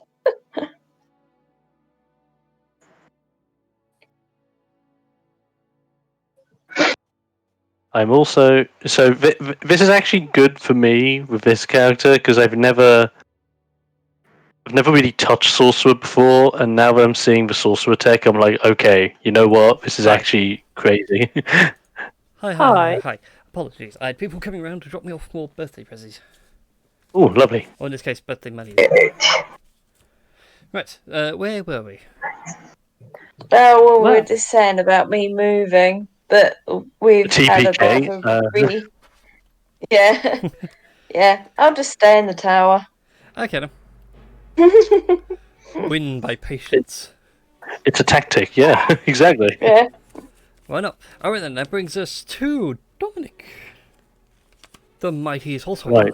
I'm also this is actually good for me with this character because I've never really touched sorcerer before, and now that I'm seeing the sorcerer tech, I'm like, okay, you know what? This is Hi. actually crazy. Hi. Apologies. I had people coming around to drop me off more birthday presents. Oh, lovely. Or in this case, birthday money. Right, where were we? Well, we were just saying about me moving, but we've had a bit of a really... Yeah. Yeah, I'll just stay in the tower. Okay, then. Win by patience. It's a tactic, yeah, exactly. Yeah. Why not? Alright then, that brings us to Dominic. The mighty sorcerer. Right.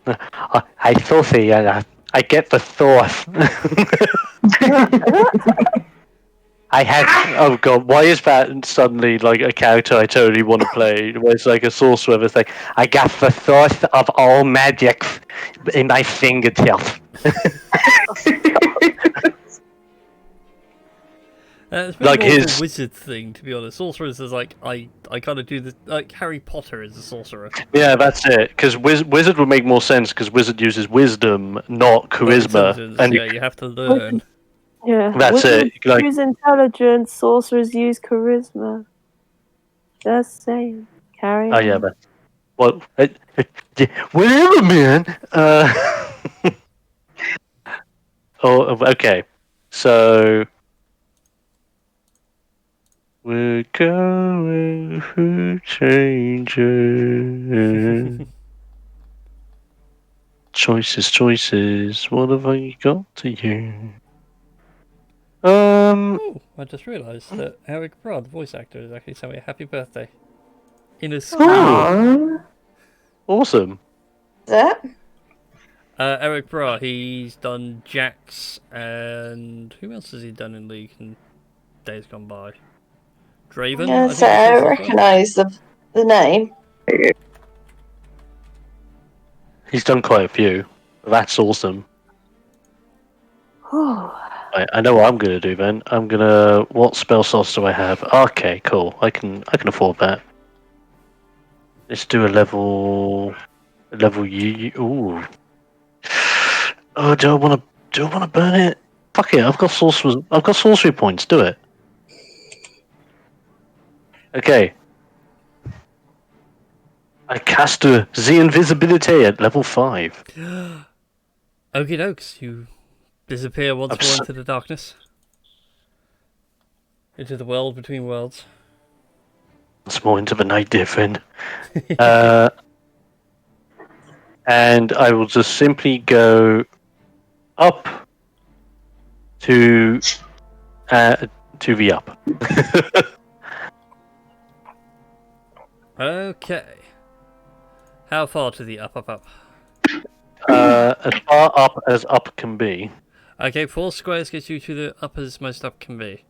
I saucy, I get the sauce. I had. Oh god, why is that suddenly like a character I totally want to play? Where it's like a sorcerer. It's like I got the source of all magic in my fingertips. It's Like more of his- a wizard thing, to be honest. Sorcerers is like, I gotta do this. Like, Harry Potter is a sorcerer. Yeah, that's it. Because wizard would make more sense because wizard uses wisdom, not charisma. And you have to learn. Yeah, That's wizards it. Like, use intelligence, sorcerers use charisma. Just saying. Carry oh on. yeah, but well, whatever, man. Oh, okay. So we're going through changes. Choices. What have I got to you? Oh, I just realised that Eric Broad, the voice actor, is actually saying a happy birthday. In a screen. Aww. Awesome. That? Eric Bra, he's done Jax, and who else has he done in League in days gone by? Draven? Yeah, think so he I says as well. recognise the name. He's done quite a few. That's awesome. Right, I know what I'm gonna do then. I'm gonna. What spell slots do I have? Okay, cool. I can afford that. Let's do a level U. Ooh. Oh, do I want to burn it? Fuck it. I've got sorcery points. Do it. Okay. I cast the invisibility at level 5. Okie dokes, you disappear once more into the darkness. Into the world between worlds. Once more into the night, dear friend. And I will just simply go up to the up. Okay. How far to the up? As far up as up can be. Okay, 4 squares gets you to the up as most up can be.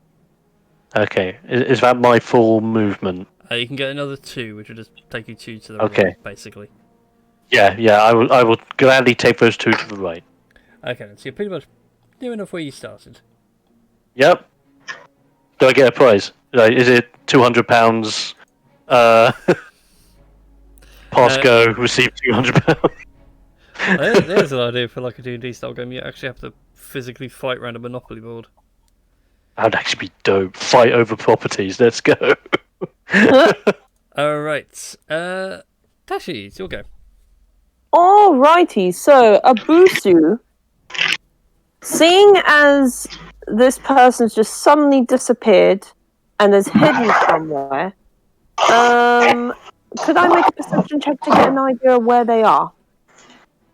Okay, is that my full movement? You can get another 2, which will just take you 2 to the right, basically. Yeah, I will gladly take those 2 to the right. Okay, so you're pretty much near enough where you started. Yep. Do I get a prize? Is it £200? Pass go. Receive £200. There's an idea for like a D&D style game. You actually have to physically fight around a Monopoly board. That'd actually be dope. Fight over properties. Let's go. Alright. Tashi, it's your go. Alrighty, so Abusu, seeing as this person's just suddenly disappeared and is hidden somewhere, could I make a perception check to get an idea of where they are?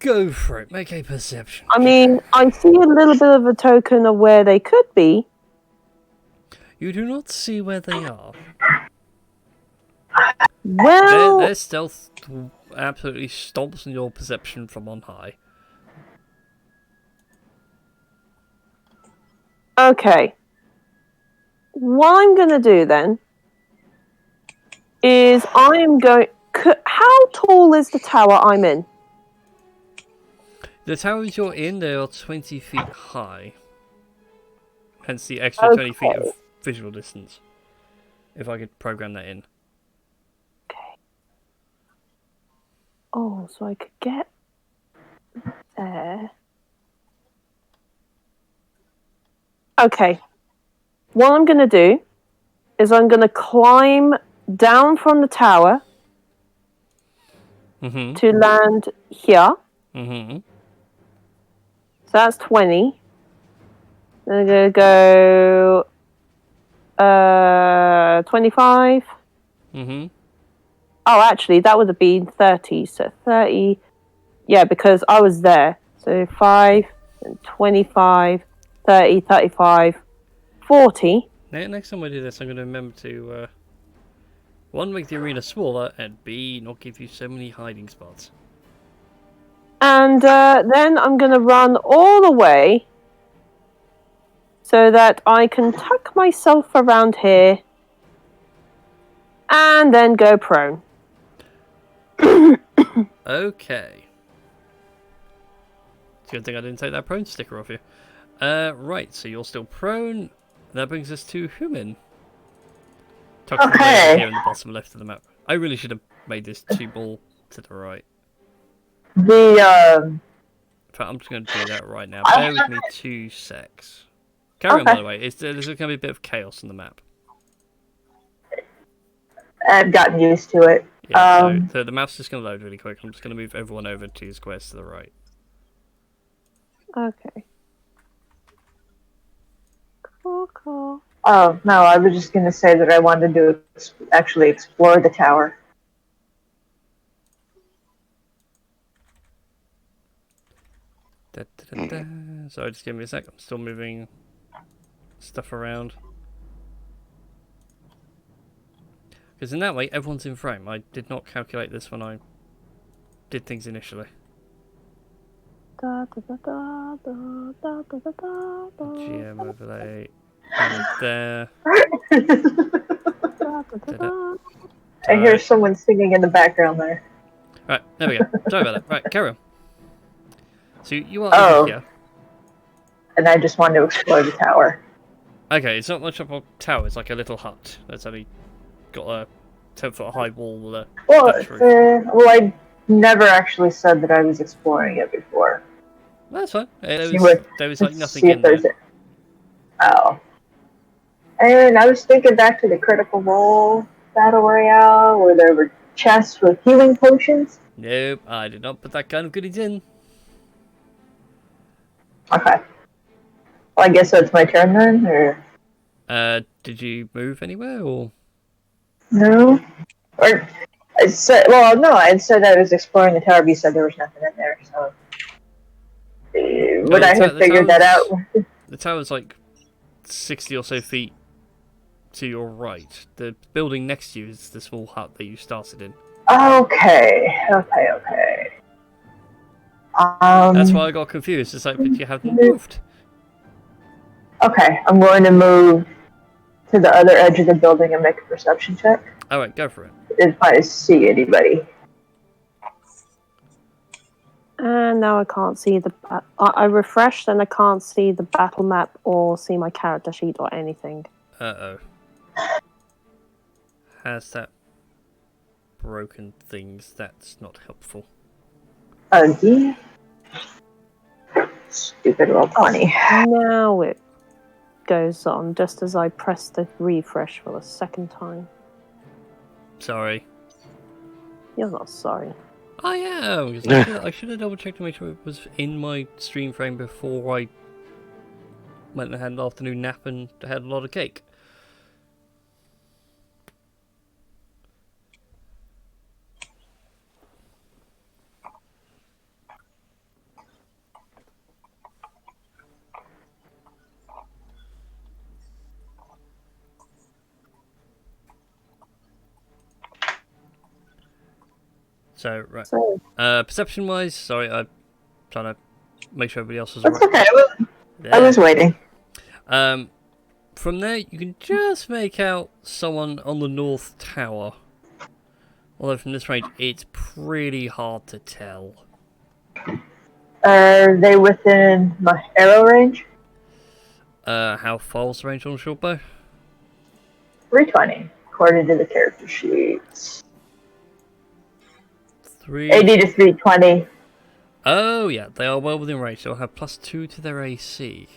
Go for it. Make a perception. I mean, I see a little bit of a token of where they could be. You do not see where they are. Well, Their stealth absolutely stomps on your perception from on high. okay. What I'm going to do then is I am going... How tall is the tower I'm in? The towers you're in, they are 20 feet high. Hence the extra 20 feet of visual distance. If I could program that in. Okay. Oh, so I could get there. Okay. What I'm going to do is I'm going to climb down from the tower to land here. Mm-hmm. So that's 20. Then I'm going to go 25. Mm-hmm. Oh, actually, that would have been 30. So 30. Yeah, because I was there. So 5, and 25, 30, 35, 40. Next time I do this, I'm going to remember to, 1, make the arena smaller, and B, not give you so many hiding spots. And then I'm going to run all the way so that I can tuck myself around here and then go prone. Okay. It's a good thing I didn't take that prone sticker off you. Right, so you're still prone. That brings us to Human. Okay. Here in the bottom left of the map. I really should have made this 2 ball to the right. The In fact, I'm just going to do that right now. Bear with me 2 secs. Carry on, by the way. There's going to be a bit of chaos on the map. I've gotten used to it. Yeah, so the map's just going to load really quick. I'm just going to move everyone over 2 squares to the right. Okay. Cool. Oh, no, I was just going to say that I wanted to actually explore the tower. Sorry, just give me a sec. I'm still moving stuff around. Because in that way, everyone's in frame. I did not calculate this when I did things initially. GM overlay. There. I hear someone singing in the background there. Right, there we go. Sorry about that. Right, carry on. So you are over here. And I just wanted to explore the tower. Okay, it's not much of a tower. It's like a little hut. That's only got a 10-foot high wall. Well, I never actually said that I was exploring it before. That's fine. There was like nothing in there. Oh. And I was thinking back to the Critical Role Battle Royale, where there were chests with healing potions. Nope, I did not put that kind of goodies in. Okay. Well, I guess that's my turn then, or... Did you move anywhere, or...? No. Or... I said I was exploring the tower, but you said there was nothing in there, so... Would I have figured that out? The tower's like 60 or so feet to your right. The building next to you is the small hut that you started in. Okay. That's why I got confused. It's like, but you haven't moved. Okay, I'm going to move to the other edge of the building and make a perception check. Alright, go for it. If I see anybody. And now I can't see the... I refreshed and I can't see the battle map or see my character sheet or anything. Uh-oh. How's that? broken things. That's not helpful. Ugly. Stupid little pony. Now it goes on just as I press the refresh for the second time. Sorry. You're not sorry. I am. 'Cause I should have double checked to make sure it was in my stream frame before I went and had an afternoon nap and had a lot of cake. So, right. So, Perception-wise, sorry, I'm trying to make sure everybody else is That's alright. okay. I was waiting. From there, you can just make out someone on the north tower. Although from this range, it's pretty hard to tell. Are they within my arrow range? How far was the range on the short bow? 320, according to the character sheets. 3. 80 to 320. Oh, yeah, they are well within range. They'll have +2 to their AC.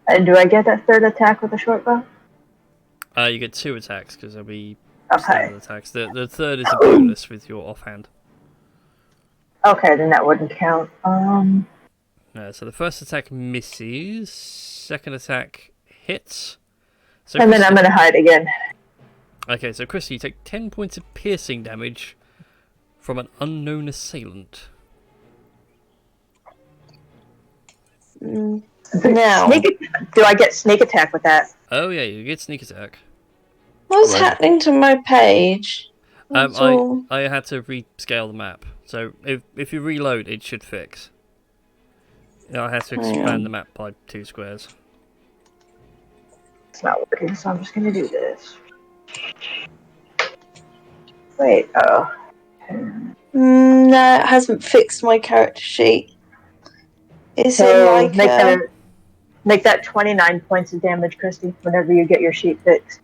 And do I get that third attack with a short bow? You get 2 attacks because there'll be Okay. standard attacks. The third is a bonus with your offhand. Okay, then that wouldn't count. So the first attack misses. Second attack hits. So And then I'm going to hide again. Okay, so Christy, you take 10 points of piercing damage from an unknown assailant. Now, Do I get sneak attack with that? Oh yeah, you get sneak attack. what's happening to my page? That's all. I had to rescale the map. So if you reload, it should fix. I had to expand the map by 2 squares. It's not working, so I'm just going to do this. Wait, oh. No, it hasn't fixed my character sheet. Is it So like make that 29 points of damage, Christy, whenever you get your sheet fixed.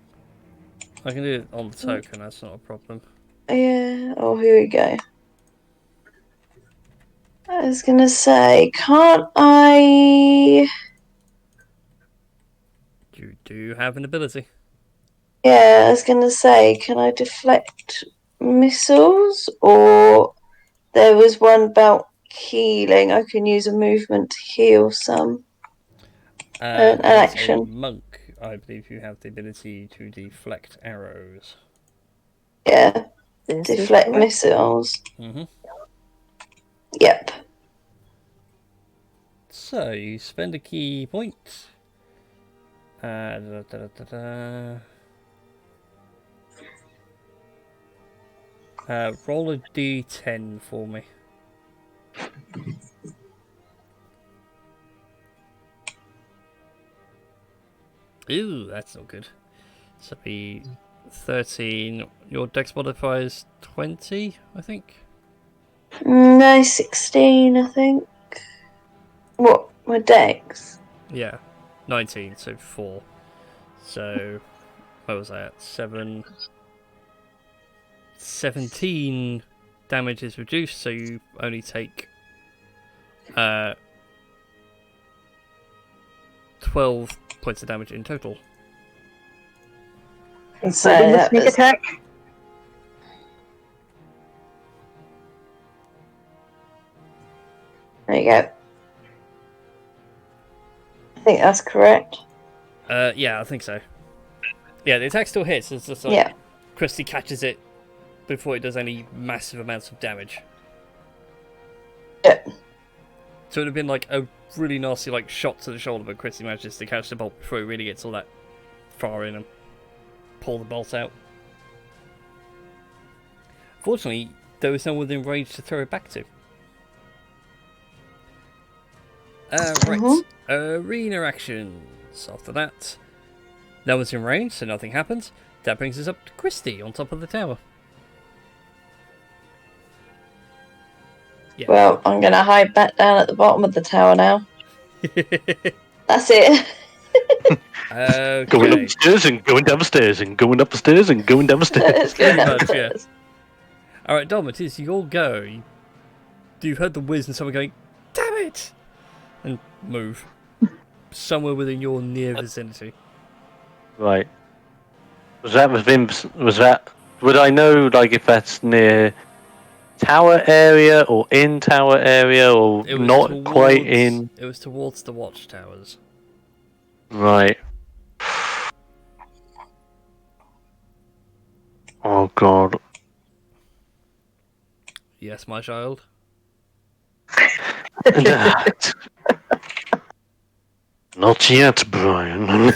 I can do it on the token, that's not a problem. Yeah, oh, here we go. I was gonna say, can't I... You do have an ability. Yeah, I was gonna say, can I deflect missiles? Or there was one about healing. I can use a movement to heal some. An As action. a monk, I believe you have the ability to deflect arrows. Yeah, this is deflect correct. missiles. Mm-hmm. Yep. So, you spend a key point. Roll a d10 for me. Ooh, that's not good. So be 13. Your dex modifier is 20, I think. No, 16, I think. What? My dex? Yeah, 19, so 4. So, what was that? 17 damage is reduced, so you only take 12 points of damage in total. So Including the that sneak was- attack? There you go. I think that's correct. Yeah, I think so. Yeah, the attack still hits. It's just like Yeah. Christy catches it before it does any massive amounts of damage. Yeah. So it would have been like a really nasty like shot to the shoulder, but Christy manages to catch the bolt before it really gets all that far in and pull the bolt out. Fortunately, there was no one within range to throw it back to. Right. Arena actions. After that, no one's in range, so nothing happens. That brings us up to Christy on top of the tower. Yeah. Well, I'm going to hide back down at the bottom of the tower now. That's it. Going up Okay. the stairs and going down the stairs and going up the stairs and going down the stairs. Let's go Pretty much, yeah. downstairs. Alright, Dom, it is. You all go. You've heard the whiz and someone going, damn it! And move. Somewhere within your near vicinity. Right. Was that within? Was that? Would I know, like, if that's near tower area or in tower area or It was not quite in? It was towards the watchtowers. Right. Oh God. Yes, my child. Not yet, Brian.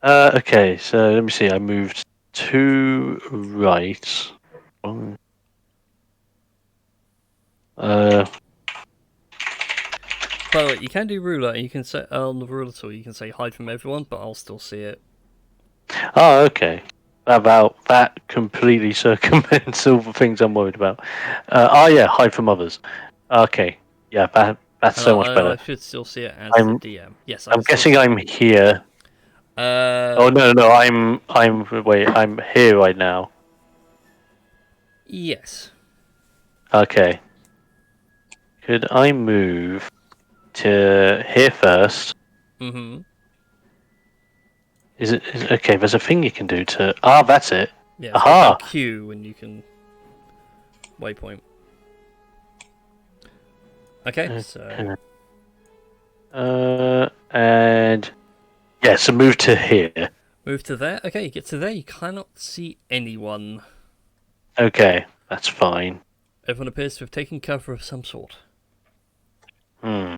Okay, so let me see. I moved to right. By the way, you can do ruler, and you can say on the ruler tool you can say hide from everyone, but I'll still see it. Oh, okay. About that completely circumvents all the things I'm worried about. Yeah, hide from others. Okay, yeah, that's so much better. I should still see it as I'm- the DM. Yes, I'm guessing I'm here. Oh no, I'm here right now. Yes. Okay. Could I move to here first? Mm-hmm. Okay? There's a thing you can do to. Ah, that's it. Yeah. Aha! Q when you can waypoint. Okay. So. And yeah, so move to here. Move to there. Okay, you get to there. You cannot see anyone. Okay, that's fine. Everyone appears to have taken cover of some sort. Hmm.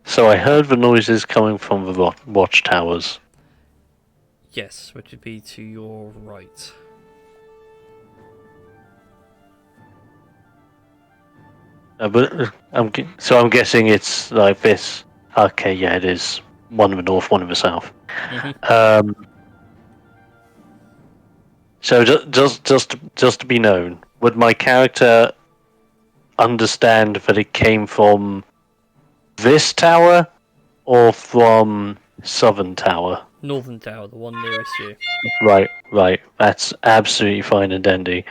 So I heard the noises coming from the watchtowers. Yes, which would be to your right. But I'm guessing it's like this. Okay, yeah, it is. One in the north, one in the south. Mm-hmm. So just to be known, would my character understand that it came from this tower or from Southern Tower? Northern Tower, the one nearest you. Right. That's absolutely fine and dandy.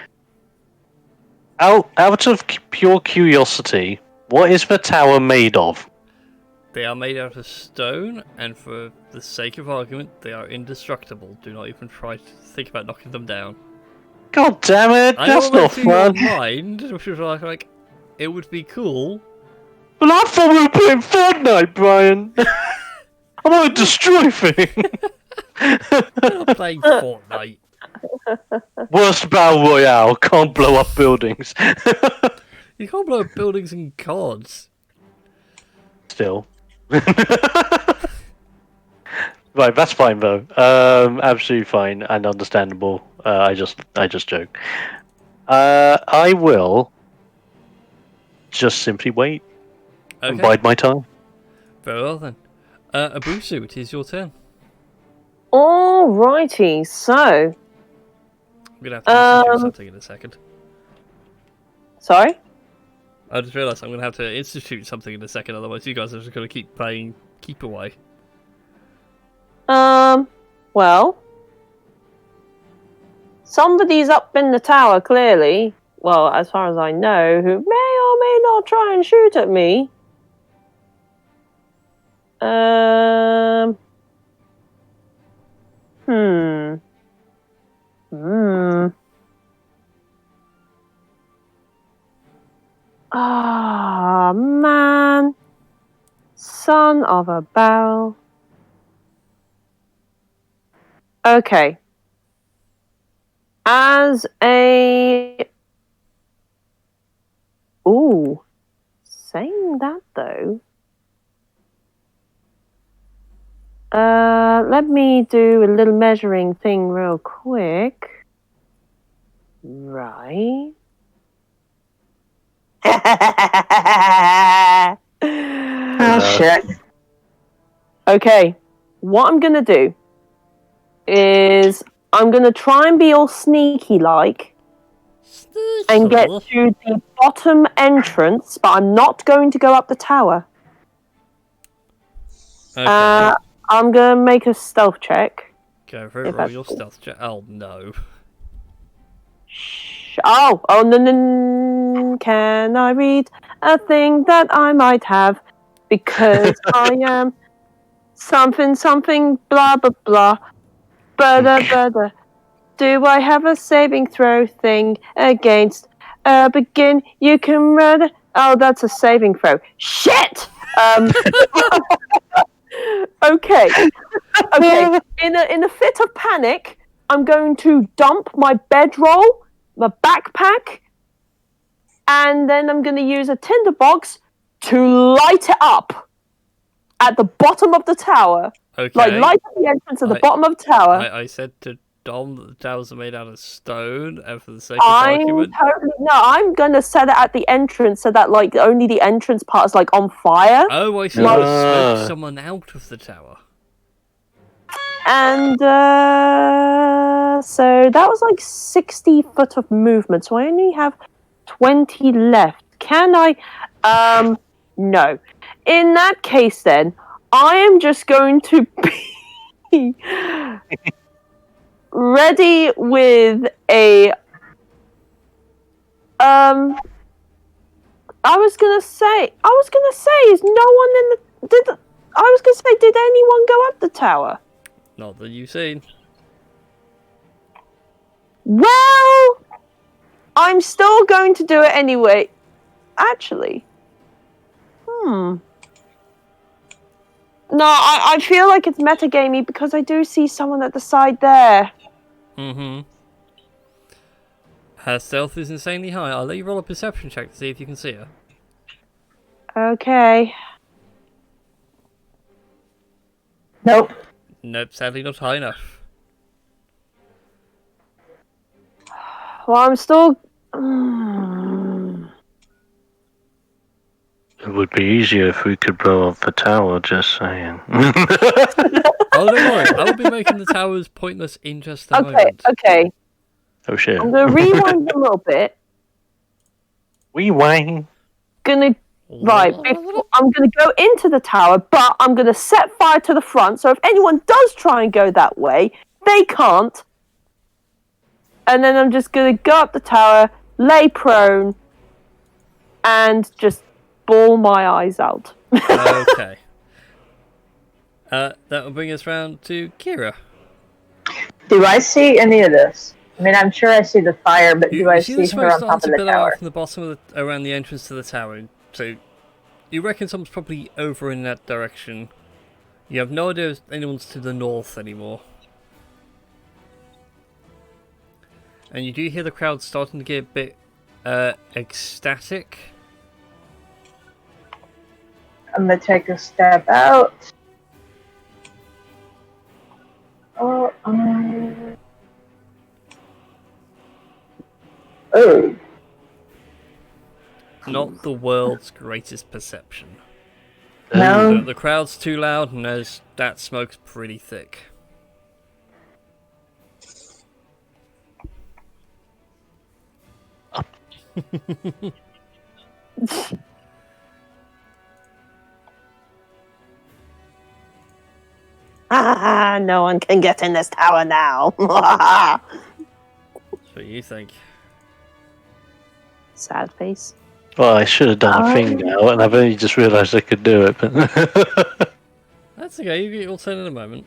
Out of pure curiosity, what is the tower made of? They are made out of stone, and for the sake of argument, they are indestructible. Do not even try to think about knocking them down. God damn it! That's not fun. Your mind, which was like, it would be cool. Well, I thought we were playing Fortnite, Brian. I want to destroy things. We're not playing Fortnite. Worst battle royale. Can't blow up buildings. You can't blow up buildings in CODs. Still. Right, that's fine though. Absolutely fine and understandable. I just joke. I will just simply wait and bide my time. Very well then. Abusu, it is your turn. Alrighty, so. I'm gonna have to institute something in a second. Sorry? I just realised I'm gonna have to institute something in a second, otherwise you guys are just gonna keep playing keep away. Well. Somebody's up in the tower, clearly. Well, as far as I know, who may or may not try and shoot at me. Ah, man. Son of a barrel. Okay. As a... Ooh. Saying that, though... let me do a little measuring thing real quick. Right. Oh, shit. Okay. What I'm going to do is I'm gonna try and be all sneaky-like and get to the bottom entrance, but I'm not going to go up the tower. Okay. I'm gonna make a stealth check. Go for it, roll your stealth check. Oh, no. Oh, no. Can I read a thing that I might have? Because I am something, blah, blah, blah. Blah. Do I have a saving throw thing against begin? You can run. Oh, that's a saving throw. Shit! Okay. In a fit of panic, I'm going to dump my bedroll, my backpack, and then I'm going to use a tinderbox to light it up at the bottom of the tower. Okay. Like, light up the entrance at the bottom of the tower. I said to Dom that the towers are made out of stone, and for the sake of argument... I'm going to set it at the entrance so that, like, only the entrance part is, like, on fire. Oh, I see. You smoke someone out of the tower. And, so that was, like, 60 foot of movement, so I only have 20 left. Can I? No. In that case, then, I am just going to be ready with a. I was gonna say, is no one in the? Did anyone go up the tower? Not that you've seen. Well, I'm still going to do it anyway. Actually, No, I feel like it's metagamey because I do see someone at the side there. Mm-hmm. Her stealth is insanely high. I'll let you roll a perception check to see if you can see her. Okay. Nope. Nope, sadly not high enough. Well, I'm still. It would be easier if we could blow up the tower, just saying. Oh, don't worry. I will be making the towers pointless in just a moment. Okay. Oh shit. I'm gonna rewind a little bit. Rewind. I'm gonna go into the tower, but I'm gonna set fire to the front, so if anyone does try and go that way, they can't. And then I'm just gonna go up the tower, lay prone, and just bawl my eyes out. Okay. That will bring us round to Kira. Do I see any of this? I mean, I'm sure I see the fire, but do I see the her smoke on top starting of to the billow tower? out from the bottom of around the entrance to the tower. So you reckon someone's probably over in that direction. You have no idea if anyone's to the north anymore. And you do hear the crowd starting to get a bit ecstatic. I'm gonna take a step out. Oh. Not the world's greatest perception. No. The crowd's too loud, and that smoke's pretty thick. No one can get in this tower now. That's what you think. Sad face. Well, I should have done a thing now, and I've only just realised I could do it. But That's okay, you get your turn in a moment.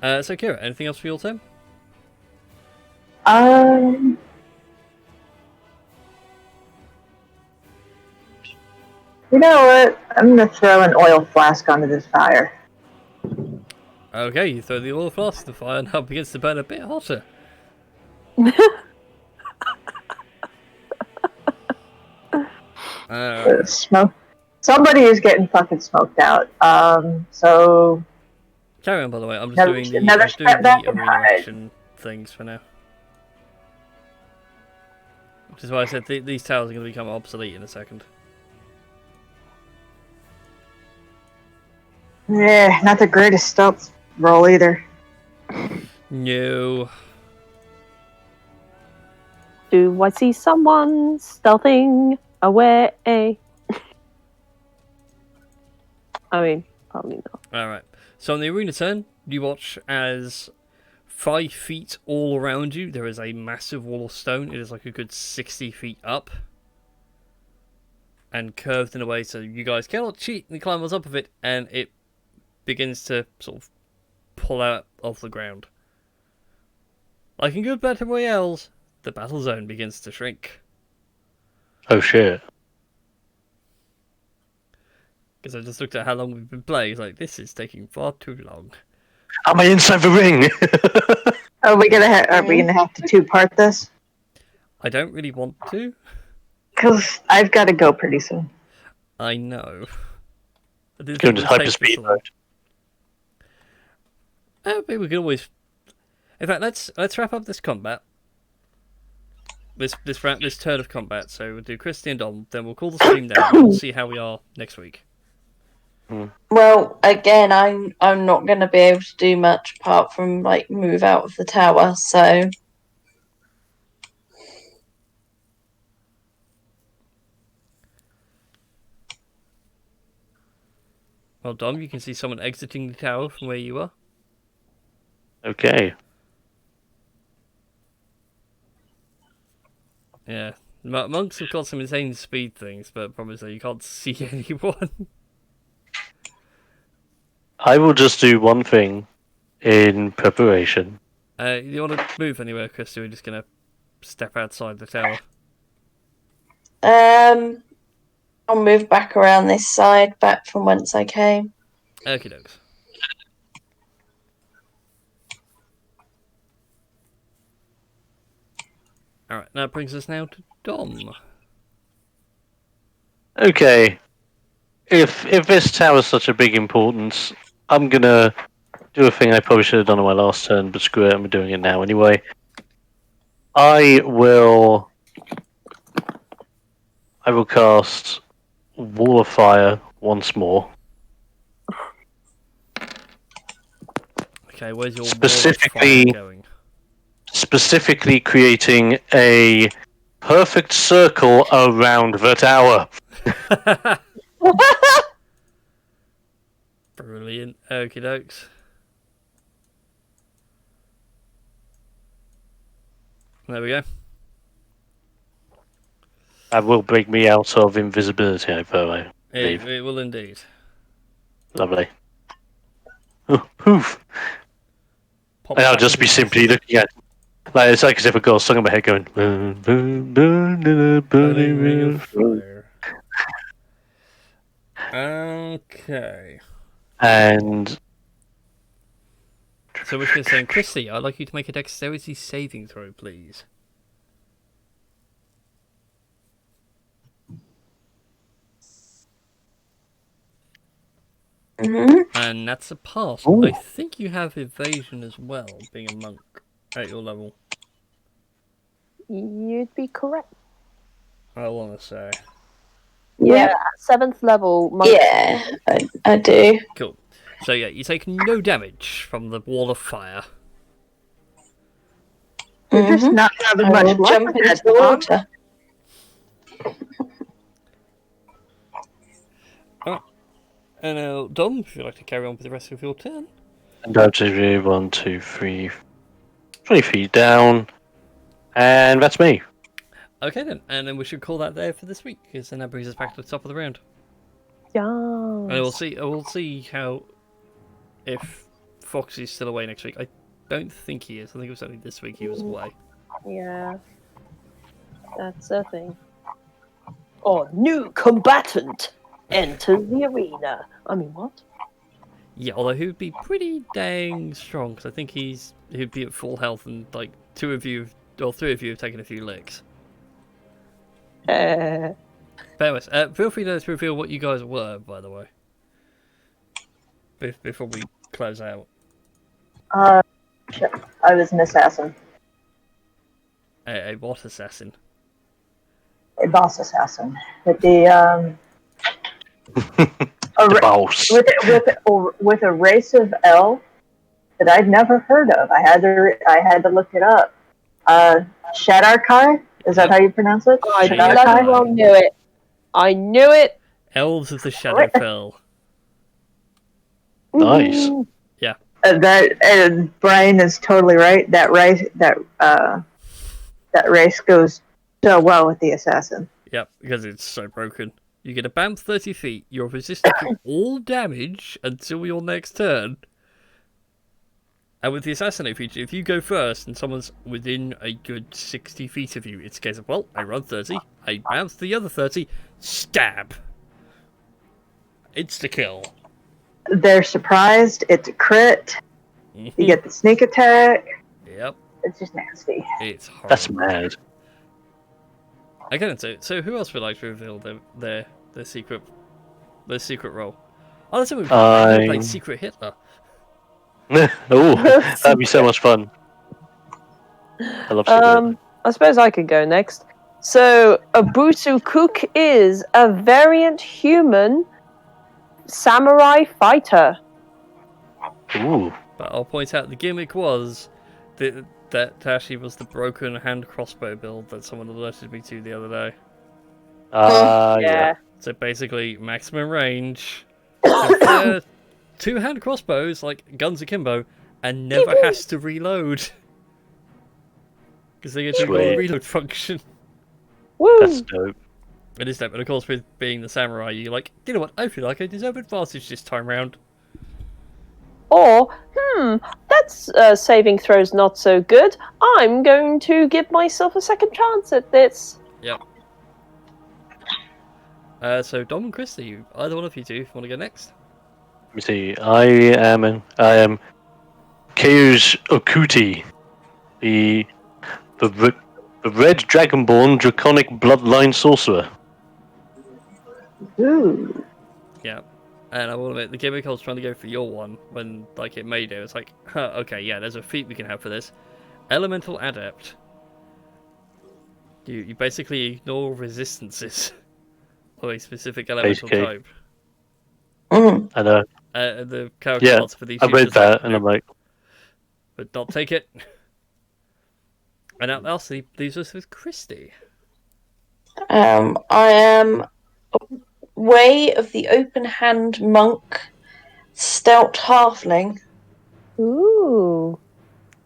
So Kira, anything else for your turn? You know what? I'm gonna throw an oil flask onto this fire. Okay, you throw the oil flask in the fire and now it begins to burn a bit hotter. Smoke. Somebody is getting fucking smoked out. So. Carry on, by the way. I'm just doing the arena action things for now. Which is why I said these towers are going to become obsolete in a second. Yeah, not the greatest stealth roll either. No. Do I see someone stealthing away? I mean, probably not. Alright. So on the arena turn, you watch as 5 feet all around you, there is a massive wall of stone. It is like a good 60 feet up. And curved in a way so you guys cannot cheat and climb on top of it, and it begins to sort of pull out of the ground. Like in good battle royales, the battle zone begins to shrink. Oh shit. Because I just looked at how long we've been playing, it's like, this is taking far too long. Am I inside the ring? Are we gonna have to two-part this? I don't really want to. Because I've got to go pretty soon. I know. I didn't Go think into it would take hyperspeed this long. mode. Maybe we can always. In fact, let's wrap up this combat. This turn of combat. So we'll do Christy and Dom. Then we'll call the stream down. And we'll see how we are next week. Well, again, I'm not going to be able to do much apart from like move out of the tower. So Well, Dom, you can see someone exiting the tower from where you are. Okay. Yeah. Monks have got some insane speed things, but probably so you can't see anyone. I will just do one thing in preparation. You want to move anywhere, Christy? We're just gonna step outside the tower. I'll move back around this side, back from whence I came. Okie dokes. Alright, that brings us now to Dom. Okay. If this tower's such a big importance, I'm gonna do a thing I probably should have done on my last turn, but screw it, I'm doing it now anyway. I will cast Wall of Fire once more. Okay, where's your Specifically- wall of fire going? Specifically creating a perfect circle around the tower. Brilliant. Okie dokes. There we go. That will break me out of invisibility, I believe. It will indeed. Lovely. Oh, poof. Pop And I'll back just be into simply looking at. Like, it's like as if a girl sung in my head going. "Burn, burn, burn in a burning ring of fire." fire. Okay. And So we're just saying, Christy, I'd like you to make a dexterity saving throw, please. And that's a pass. Ooh. I think you have evasion as well, being a monk at your level. You'd be correct. I want to say. Yeah, 7th level. Monk. Yeah, I do. Cool. So yeah, you take no damage from the wall of fire. You're just not having I much will luck jump with into that, the Dom. water. And Dom, if you'd like to carry on with the rest of your turn. undoubtedly 1, 2, 3, 20 feet down. And that's me. Okay then, and then we should call that there for this week, because then that brings us back to the top of the round. Yeah. And we'll see how if Foxy's still away next week. I don't think he is. I think it was only this week he was away. Yeah. That's a thing. Oh, new combatant enters the arena. I mean, what? Yeah, although he would be pretty dang strong, because I think he'd be at full health, and like 2 of you, or 3 of you have taken a few licks. But anyways, feel free to reveal what you guys were, by the way, before we close out. I was an assassin. A what assassin? A boss assassin. With the The boss. with a race of L that I'd never heard of. I had to look it up. Shadarkai? Is that how you pronounce it? I Shadarkai. bloody well knew it. I knew it. Elves of the Shadowfell. Nice. That Brian is totally right. That race goes so well with the assassin. Yep, because it's so broken. You get a bounce 30 feet, you're resistant to all damage until your next turn. And with the assassinate feature, if you go first and someone's within a good 60 feet of you, it's a case of, well, I run 30, I bounce the other 30, stab. Insta-kill. They're surprised. It's a crit. You get the sneak attack. Yep. It's just nasty. It's horrible. That's mad. Okay, so who else would like to reveal their secret role? Oh, that's what we played Secret Hitler. Oh, that'd be so much fun. I love Secret. I suppose I could go next. So, Abusu Cook is a variant human samurai fighter. Ooh. But I'll point out the gimmick was that Tashi was the broken hand crossbow build that someone alerted me to the other day. Yeah. So basically, maximum range, can fire 2 hand crossbows like guns akimbo, and never has to reload. Because they get to go Sweet. reload function. Woo! That's dope. It is dope, and of course with being the samurai, you're like, you know what, I feel like I deserve advantage this time round. Or, that's saving throws not so good. I'm going to give myself a second chance at this. Yep. So Dom and Christy, either one of you two, if you want to go next. Let me see. I am Keius Okuti, the red dragonborn draconic bloodline sorcerer. Ooh. Yeah. And I will admit, the gimmick I was trying to go for your one, when like it made it, it's like, okay, yeah, there's a feat we can have for this. Elemental Adept. You basically ignore resistances of a specific elemental type. I know. The character cards for these I read that, and I'm like, but not take it. And that lastly leaves us with Christy. I am Way of the Open Hand Monk, Stout Halfling. Ooh.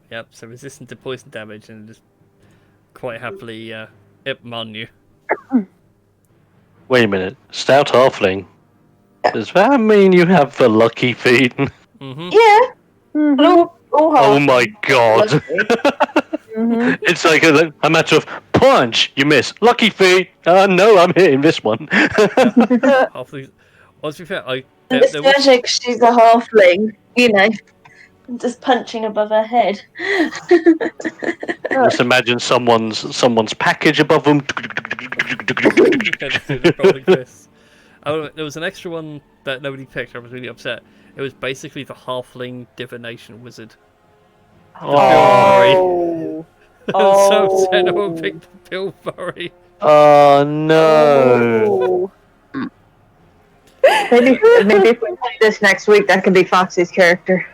Yep, so resistant to poison damage and just quite happily on you. wait a minute, stout halfling. Does that mean you have the lucky feet? Mm-hmm. Yeah. Mm-hmm. All Oh my god! Mm-hmm. It's like a matter of punch, you miss. Lucky feet. No, I'm hitting this one. Halfling. Well, to be fair, It's magic. She's a halfling. You know, just punching above her head. Just imagine someone's package above them. There was an extra one that nobody picked. I was really upset. It was basically the halfling divination wizard. Oh. I was so upset no one picked Bill Murray. Oh no. Maybe if we play this next week, that can be Foxy's character.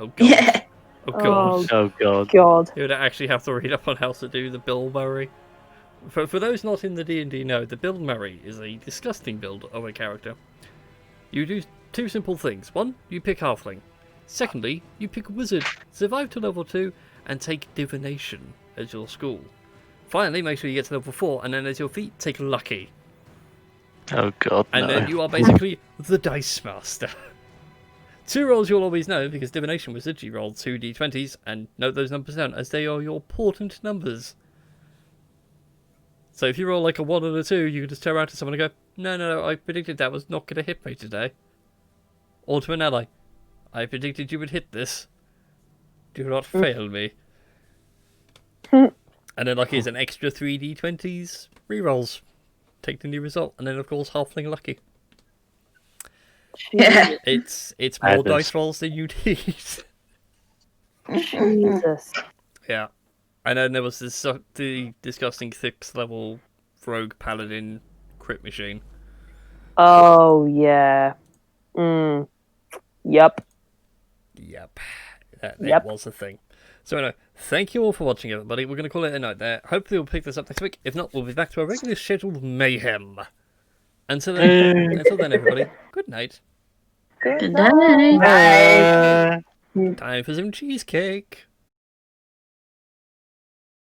Oh god. Yeah. Oh god. Oh god. God. You would actually have to read up on how to do the Bill Murray. For those not in the D&D know, the Bill Murray is a disgusting build of a character. You do 2 simple things. 1, you pick halfling. Secondly, you pick wizard, survive to level 2, and take divination as your school. Finally, make sure you get to level 4, and then as your feat, take lucky. Oh god. And no. then you are basically the dice master. 2 rolls you'll always know, because divination wizard, you roll 2 d20s, and note those numbers down, as they are your portent numbers. So if you roll like a 1 and a 2, you can just turn around to someone and go, no, I predicted that was not going to hit me today. Or to an ally, I predicted you would hit this. Do not fail me. And then lucky is an extra 3d20s, rerolls. Take the new result, and then of course halfling lucky. Yeah. It's more dice rolls than you need. Jesus. Yeah. And then there was the disgusting 6th level rogue paladin crit machine. Oh, yeah. Yup. Yep. That Yep. was a thing. So anyway, thank you all for watching, everybody. We're going to call it a night there. Hopefully we'll pick this up next week. If not, we'll be back to our regularly scheduled mayhem. Until then, everybody, good night. Good night. Nice. Time for some cheesecake.